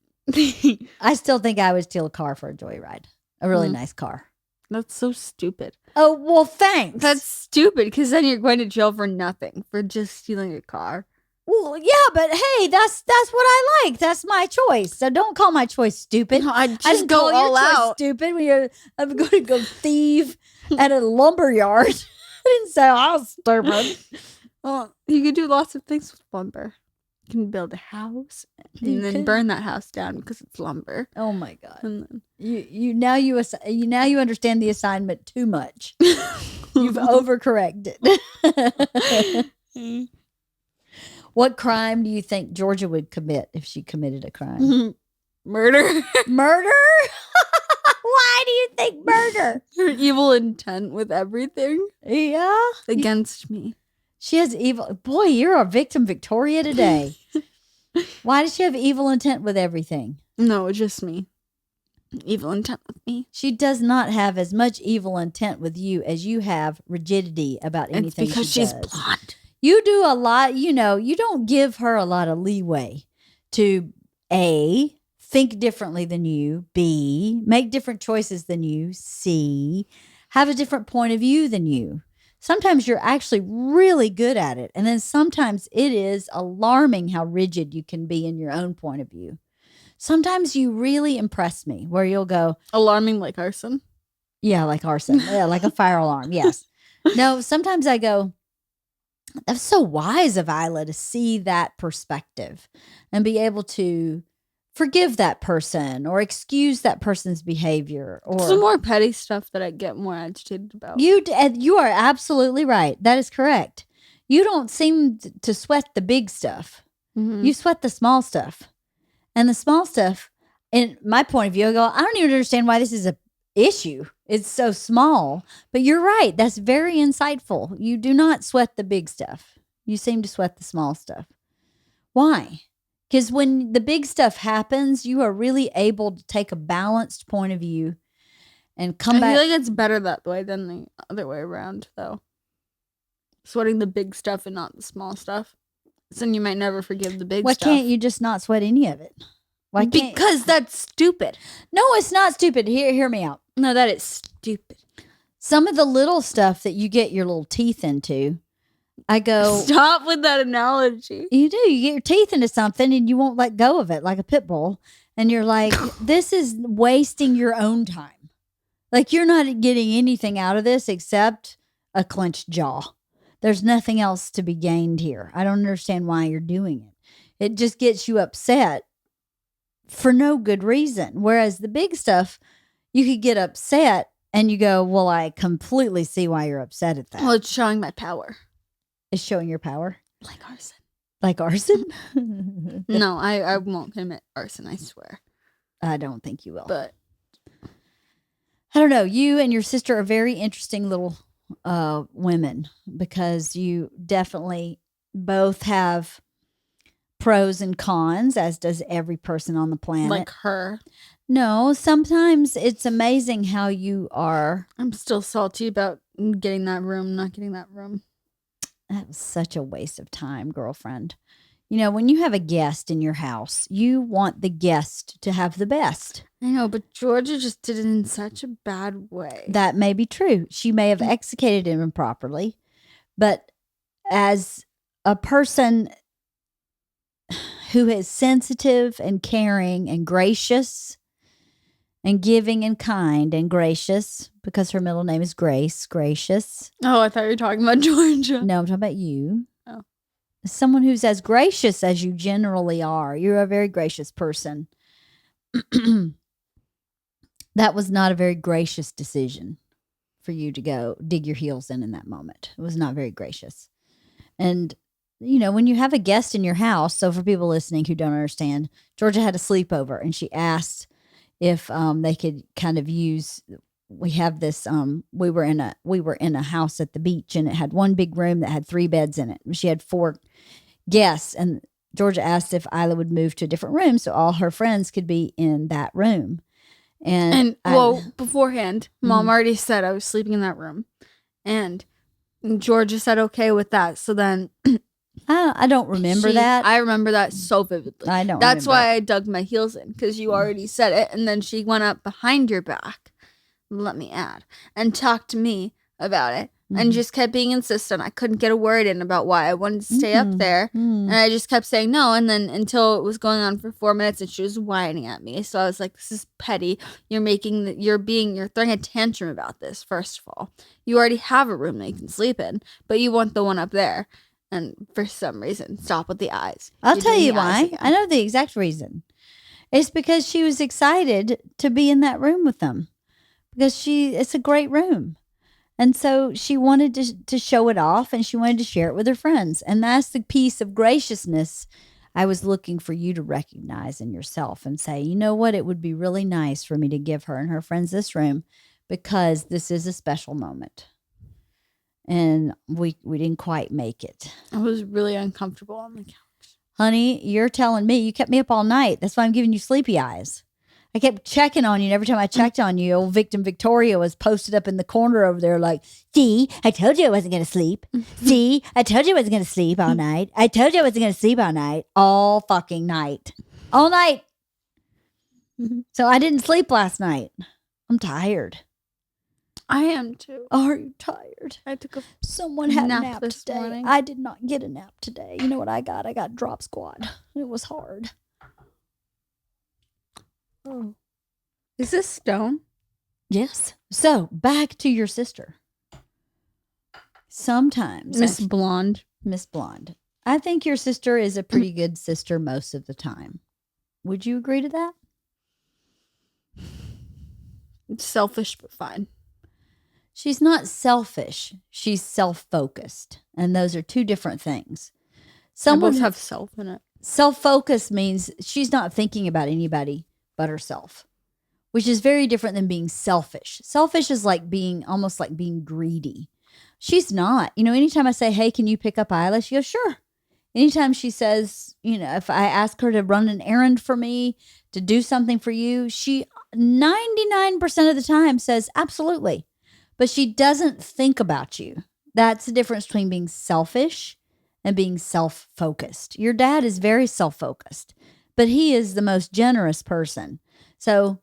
A: I still think I would steal a car for a joyride. A really nice car.
B: That's so stupid.
A: Oh, well, thanks.
B: That's stupid because then you're going to jail for nothing, for just stealing a car.
A: Well, yeah, but hey, that's what I like. That's my choice. So don't call my choice stupid.
B: No, I
A: didn't
B: just go
A: call
B: all
A: your choice
B: out.
A: stupid when I'm going to go thieve at a lumber yard. I didn't say I was stupid.
B: Well, you could do lots of things with lumber. You can build a house and then burn that house down because it's lumber.
A: Oh my god!
B: And then...
A: You now understand the assignment too much. You've overcorrected. What crime do you think Georgia would commit if she committed a crime?
B: Murder.
A: Murder? Why do you think murder?
B: Her evil intent with everything.
A: Yeah.
B: Against me.
A: She has evil. Boy, you're a victim Victoria today. Why does she have evil intent with everything?
B: No, just me. Evil intent with me.
A: She does not have as much evil intent with you as you have rigidity about anything.
B: It's because she's blonde.
A: You do a lot, you don't give her a lot of leeway to A, think differently than you. B, make different choices than you. C, have a different point of view than you. Sometimes you're actually really good at it. And then sometimes it is alarming how rigid you can be in your own point of view. Sometimes you really impress me where you'll go.
B: Alarming like arson?
A: Yeah, like arson. Yeah, like a fire alarm. Yes. No, sometimes I go, that's so wise of Isla to see that perspective and be able to forgive that person or excuse that person's behavior. Or
B: some more petty stuff that I get more agitated about.
A: You are absolutely right. That is correct. You don't seem to sweat the big stuff.
B: Mm-hmm.
A: You sweat the small stuff. And the small stuff, in my point of view, I go, I don't even understand why this is a issue. It's so small. But you're right. That's very insightful. You do not sweat the big stuff. You seem to sweat the small stuff. Why? Because when the big stuff happens, you are really able to take a balanced point of view and come back.
B: I feel like it's better that way than the other way around, though. Sweating the big stuff and not the small stuff. So then you might never forgive the big stuff.
A: Why can't you just not sweat any of it? Why can't?
B: Because that's stupid.
A: No, it's not stupid. Hear me out.
B: No, that is stupid.
A: Some of the little stuff that you get your little teeth into, I go,
B: stop with that analogy.
A: You do. You get your teeth into something and you won't let go of it like a pit bull. And you're like, this is wasting your own time. Like you're not getting anything out of this except a clenched jaw. There's nothing else to be gained here. I don't understand why you're doing it. It just gets you upset for no good reason. Whereas the big stuff, you could get upset and you go, well, I completely see why you're upset at that.
B: Well, it's showing my power.
A: It's showing your power?
B: Like arson.
A: Like arson?
B: No, I won't commit arson, I swear.
A: I don't think you will.
B: But
A: I don't know. You and your sister are very interesting little women because you definitely both have pros and cons, as does every person on the planet.
B: Like her.
A: No, sometimes it's amazing how you are.
B: I'm still salty about getting that room, not getting that room.
A: That was such a waste of time, girlfriend. You know, when you have a guest in your house, you want the guest to have the best.
B: I know, but Georgia just did it in such a bad way.
A: That may be true. She may have executed it improperly. But as a person who is sensitive and caring and gracious and giving and kind and gracious, because her middle name is Grace, gracious.
B: Oh, I thought you were talking about Georgia.
A: No, I'm talking about you.
B: Oh.
A: Someone who's as gracious as you generally are. You're a very gracious person. That was not a very gracious decision for you to go dig your heels in that moment. It was not very gracious. And, you know, when you have a guest in your house, so for people listening who don't understand, Georgia had a sleepover and she asked if they could kind of use, we have this, we were in a house at the beach and it had one big room that had 3 beds in it. She had 4 guests and Georgia asked if Isla would move to a different room so all her friends could be in that room. And
B: beforehand, Mom already said I was sleeping in that room. And Georgia said okay with that. So then
A: I don't remember that.
B: I remember that so vividly.
A: I don't
B: That's
A: remember
B: why I dug my heels in, because you already said it. And then she went up behind your back, let me add, and talked to me about it. And just kept being insistent. I couldn't get a word in about why I wanted to stay up there. And I just kept saying no. And then until it was going on for 4 minutes and she was whining at me. So I was like, this is petty. You're throwing a tantrum about this, first of all. You already have a room that you can sleep in, but you want the one up there. And for some reason, stop with the eyes.
A: I'll tell you why. I know the exact reason. It's because she was excited to be in that room with them. Because it's a great room. And so she wanted to show it off and she wanted to share it with her friends. And that's the piece of graciousness I was looking for you to recognize in yourself and say, you know what? It would be really nice for me to give her and her friends this room because this is a special moment. And we didn't quite make it.
B: I was really uncomfortable on the couch.
A: Honey, you're telling me you kept me up all night. That's why I'm giving you sleepy eyes. I kept checking on you, and every time I checked on you, old victim Victoria was posted up in the corner over there like, see, I told you I wasn't going to sleep. See, I told you I wasn't going to sleep all night. I told you I wasn't going to sleep all night. All fucking night. All night. So I didn't sleep last night. I'm tired.
B: I am too.
A: Are you tired?
B: I took a
A: Someone had
B: nap
A: a nap
B: this
A: today.
B: morning.
A: I did not get a nap today. You know what I got? I got drop squad. It was hard.
B: Oh. Is this stone?
A: Yes. So back to your sister. Sometimes
B: Miss Blonde.
A: Miss Blonde. I think your sister is a pretty good sister most of the time. Would you agree to that?
B: It's selfish, but fine.
A: She's not selfish. She's self-focused. And those are two different things.
B: Someone have self in it.
A: Self-focused means she's not thinking about anybody but herself, which is very different than being selfish. Selfish is like being almost like being greedy. She's not. You know, anytime I say, hey, can you pick up Isla? She goes, sure. Anytime she says, you know, if I ask her to run an errand for me, to do something for you, she 99% of the time says, absolutely. But she doesn't think about you. That's the difference between being selfish and being self-focused. Your dad is very self-focused, but he is the most generous person. So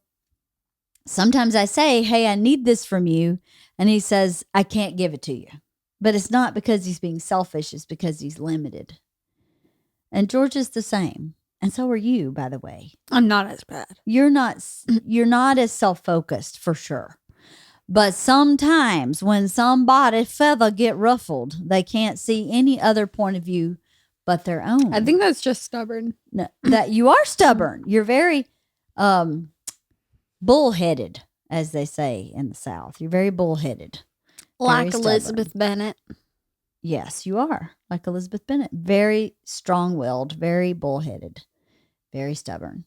A: sometimes I say, hey, I need this from you. And he says, I can't give it to you. But it's not because he's being selfish. It's because he's limited. And George is the same. And so are you, by the way.
B: I'm not as bad.
A: You're not as self-focused for sure. But sometimes when somebody's feather get ruffled, they can't see any other point of view but their own.
B: I think that's just stubborn.
A: No, that you are stubborn. You're very bullheaded, as they say in the South. You're very bullheaded.
B: Like Elizabeth Bennet.
A: Yes, you are. Like Elizabeth Bennet. Very strong-willed, very bullheaded, very stubborn.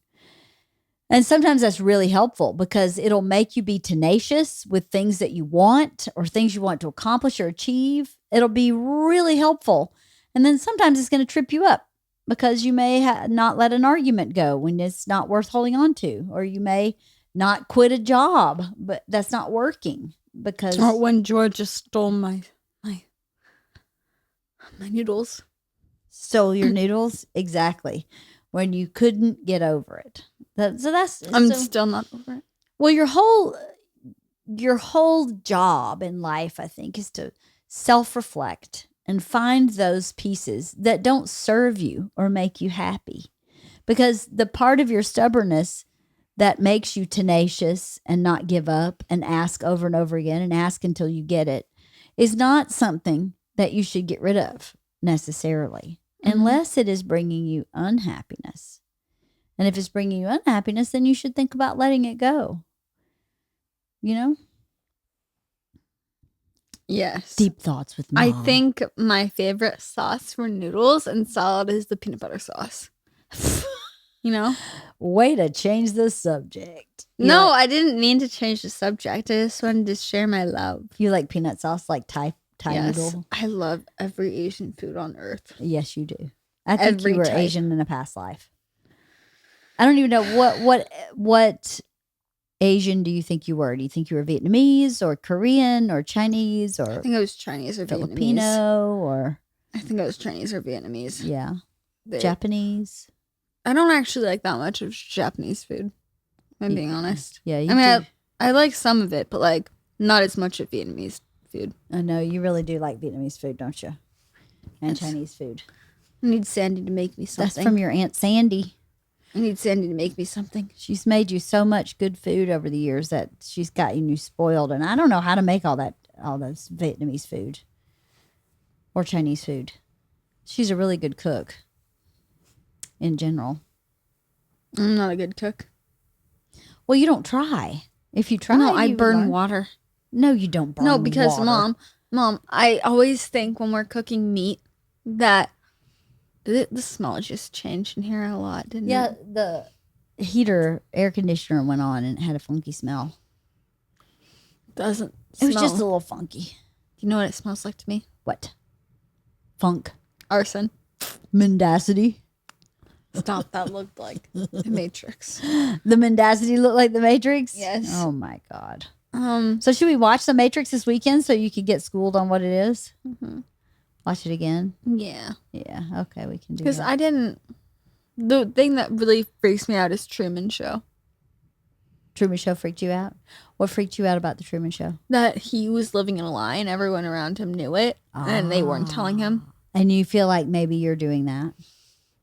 A: And sometimes that's really helpful because it'll make you be tenacious with things that you want or things you want to accomplish or achieve. It'll be really helpful. And then sometimes it's going to trip you up because you may not let an argument go when it's not worth holding on to, or you may not quit a job, but that's not working because.
B: Or when George just stole my noodles.
A: Stole your noodles? Exactly. When you couldn't get over it. I'm
B: still not over it.
A: Well, your whole job in life, I think, is to self-reflect and find those pieces that don't serve you or make you happy. Because the part of your stubbornness that makes you tenacious and not give up and ask over and over again and ask until you get it is not something that you should get rid of necessarily, unless it is bringing you unhappiness. And if it's bringing you unhappiness, then you should think about letting it go. You know?
B: Yes.
A: Deep thoughts with Mom.
B: I think my favorite sauce for noodles and salad is the peanut butter sauce. You know?
A: Way to change the subject.
B: No, I didn't mean to change the subject. I just wanted to share my love.
A: You like peanut sauce, like Thai
B: yes,
A: noodle? I
B: love every Asian food on earth.
A: Yes, you do. I think you were Asian in a past life. I don't even know what Asian do you think you were? Do you think you were Vietnamese or Korean or Chinese or?
B: I think it was Chinese or
A: Filipino
B: Vietnamese.
A: Or.
B: I think it was Chinese or Vietnamese.
A: Yeah, Japanese.
B: I don't actually like that much of Japanese food. If I'm being honest.
A: Yeah,
B: I like some of it, but like not as much of Vietnamese food.
A: I know you really do like Vietnamese food, don't you? And Chinese food.
B: I need Sandy to make me something.
A: That's from your Aunt Sandy.
B: I need Sandy to make me something.
A: She's made you so much good food over the years that she's gotten you spoiled. And I don't know how to make all those Vietnamese food or Chinese food. She's a really good cook in general.
B: I'm not a good cook.
A: Well, you don't try. If you try,
B: no, I burn water.
A: No, you don't burn water.
B: No, because Mom, I always think when we're cooking meat that the smell just changed in here a lot, didn't it?
A: Yeah, the air conditioner went on and it had a funky smell.
B: Doesn't
A: It was just a little funky.
B: Do you know what it smells like to me?
A: What? Funk.
B: Arson.
A: Mendacity.
B: Stop, that looked like the Matrix.
A: The mendacity looked like the Matrix?
B: Yes.
A: Oh my God. So should we watch the Matrix this weekend so you could get schooled on what it is? Mm-hmm. Watch it again?
B: Yeah.
A: Yeah, okay, we can do that.
B: Because the thing that really freaks me out is Truman Show.
A: Truman Show freaked you out? What freaked you out about the Truman Show?
B: That he was living in a lie and everyone around him knew it and they weren't telling him.
A: And you feel like maybe you're doing that?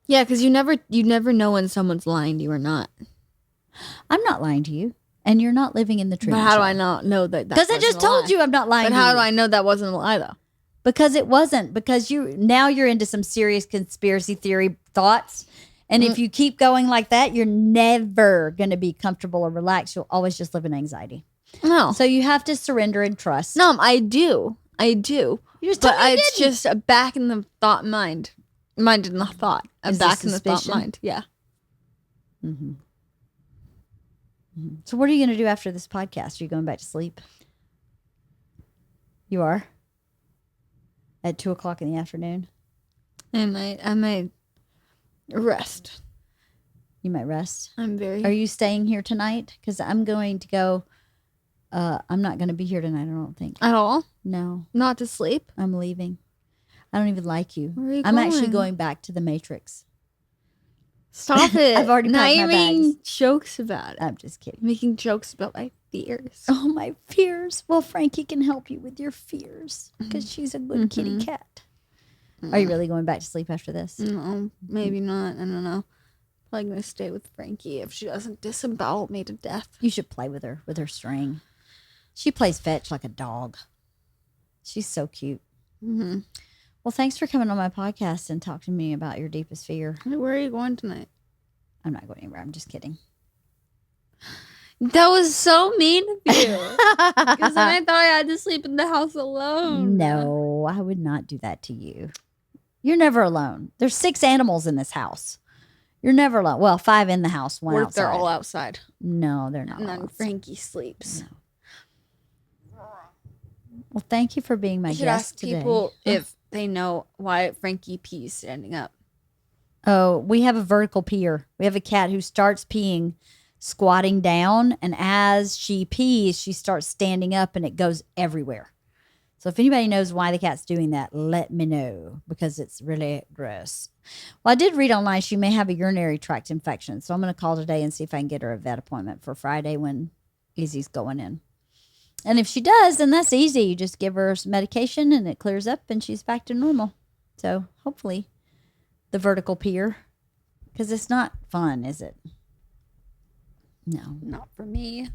B: Yeah, because you never know when someone's lying to you or not.
A: I'm not lying to you. And you're not living in the Truman Show.
B: But how do I not know that?
A: Because I just told you I'm not lying to you.
B: But how do I know that wasn't a lie, though?
A: Because it wasn't. Because now you're into some serious conspiracy theory thoughts. And if you keep going like that, you're never going to be comfortable or relaxed. You'll always just live in anxiety.
B: No.
A: So you have to surrender and trust.
B: No, I do. You just
A: told me you
B: it's
A: didn't.
B: just back in the thought mind. Mind in the thought.
A: Is
B: Back
A: the
B: in the thought
A: suspicion?
B: mind. Yeah.
A: Mm-hmm. So what are you going to do after this podcast? Are you going back to sleep? You are? At 2:00 in the afternoon?
B: I might rest.
A: You might rest.
B: Are
A: Are you staying here tonight? Because I'm going to go. I'm not going to be here tonight, I don't think.
B: at all?
A: No,
B: Not to sleep?
A: I'm leaving. I don't even like you.
B: Where are you
A: I'm actually
B: going?
A: going back to the Matrix.
B: Stop it.
A: I've already
B: now
A: packed
B: you're
A: my
B: making
A: bags.
B: jokes about it.
A: I'm just kidding.
B: Making jokes about my fears.
A: Oh, my fears. Well, Frankie can help you with your fears because she's a good kitty cat. Are you really going back to sleep after this?
B: No, maybe not. I don't know. Probably gonna stay with Frankie if she doesn't disembowel me to death.
A: You should play with her string. She plays fetch like a dog. She's so cute.
B: Mm-hmm.
A: Well, thanks for coming on my podcast and talking to me about your deepest fear.
B: Where are you going tonight?
A: I'm not going anywhere. I'm just kidding.
B: That was so mean of you. Because then I thought I had to sleep in the house alone.
A: No, I would not do that to you. You're never alone. There's 6 animals in this house. You're never alone. Well, 5 in the house, 1 outside.
B: They're all outside.
A: No, they're not.
B: And
A: all
B: then
A: outside.
B: Frankie sleeps.
A: No. Well, thank you for being my
B: I should
A: guest
B: ask
A: today.
B: people if they know why Frankie pees standing up.
A: Oh, we have a vertical peer. We have a cat who starts peeing squatting down, and as she pees, she starts standing up, and it goes everywhere. So if anybody knows why the cat's doing that, let me know, because it's really gross. Well, I did read online she may have a urinary tract infection, so I'm going to call today and see if I can get her a vet appointment for Friday when Izzy's going in. And if she does, then that's easy. You just give her some medication, and it clears up, and she's back to normal. So hopefully the vertical peer, because it's not fun, is it? No.
B: Not for me.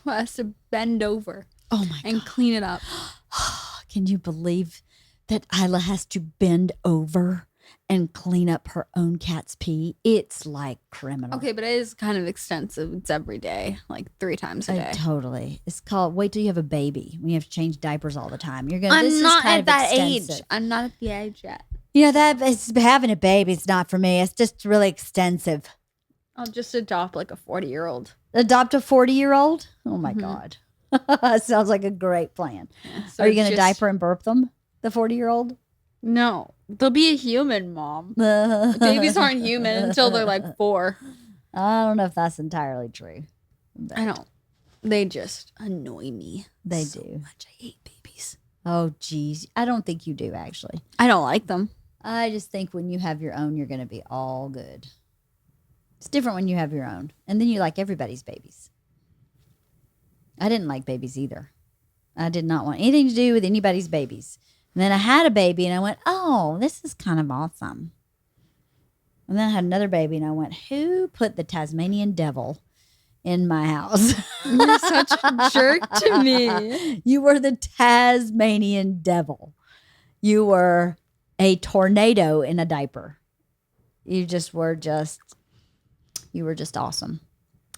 B: Who has to bend over
A: Oh, my
B: and clean it up.
A: Can you believe that Isla has to bend over and clean up her own cat's pee? It's like criminal.
B: Okay, but it is kind of extensive. It's every day, like 3 times a day.
A: Totally. It's called, wait till you have a baby when you have to change diapers all the time. You're
B: I'm
A: this
B: not
A: is kind
B: at
A: of
B: that
A: extensive.
B: age. I'm not at the age yet.
A: You know, that is, having a baby is not for me. It's just really extensive.
B: I'll just adopt like a 40-year-old.
A: Adopt a 40-year-old? Oh, my God. Sounds like a great plan.
B: Yeah, so
A: Are you going to
B: just-
A: diaper and burp them, the 40-year-old?
B: No. They'll be a human, Mom. Babies aren't human until they're like 4.
A: I don't know if that's entirely true.
B: I don't. They just annoy me.
A: They
B: so
A: do.
B: much. I hate babies.
A: Oh, geez. I don't think you do, actually.
B: I don't like them.
A: I just think when you have your own, you're going to be all good. It's different when you have your own. And then you like everybody's babies. I didn't like babies either. I did not want anything to do with anybody's babies. And then I had a baby and I went, oh, this is kind of awesome. And then I had another baby and I went, who put the Tasmanian devil in my house?
B: You're such a jerk to me.
A: You were the Tasmanian devil. You were a tornado in a diaper. You were just awesome.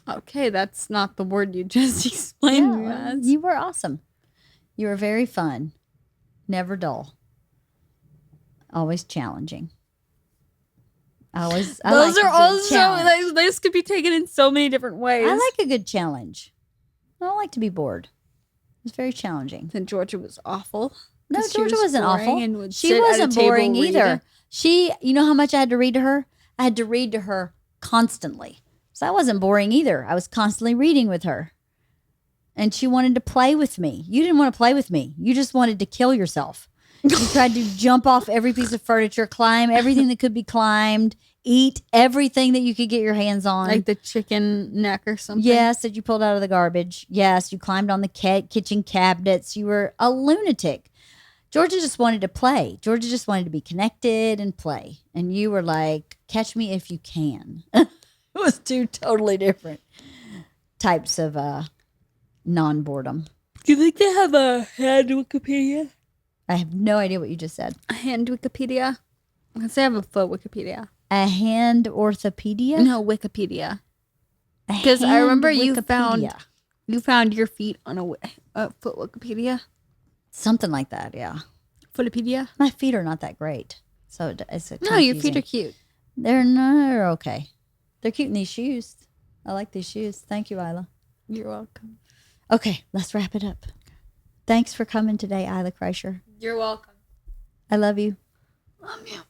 B: Okay, that's not the word you just explained me
A: Yeah,
B: as.
A: you were awesome. You were very fun. Never dull. Always challenging.
B: Those
A: like
B: are
A: a good
B: also,
A: challenge.
B: those could be taken in so many different ways.
A: I like a good challenge. I don't like to be bored. It's very challenging.
B: And Georgia was awful.
A: No,
B: 'Cause she
A: Georgia
B: was
A: wasn't
B: boring
A: awful.
B: and would
A: She
B: sit at a
A: wasn't
B: table
A: boring either.
B: reading.
A: You know how much I had to read to her? I had to read to her constantly. So I wasn't boring either. I was constantly reading with her. And she wanted to play with me. You didn't want to play with me. You just wanted to kill yourself. You tried to jump off every piece of furniture, climb everything that could be climbed. eat everything that you could get your hands on.
B: Like the chicken neck or something.
A: Yes, that you pulled out of the garbage. Yes, you climbed on the kitchen cabinets. You were a lunatic. Georgia just wanted to play. Georgia just wanted to be connected and play. And you were like, catch me if you can. It was two totally different types of non-boredom.
B: Do you think they have a hand Wikipedia?
A: I have no idea what you just said.
B: A hand Wikipedia? I can say I have a foot Wikipedia.
A: A hand orthopedia?
B: No, Wikipedia. Because I remember you found your feet on a foot Wikipedia.
A: Something like that, yeah.
B: Footipedia.
A: My feet are not that great, so it's
B: no. Your feet are cute.
A: They're okay. They're cute in these shoes. I like these shoes. Thank you, Isla.
B: You're welcome.
A: Okay, let's wrap it up. Thanks for coming today, Isla Kreischer.
B: You're welcome.
A: I love you.
B: Love you.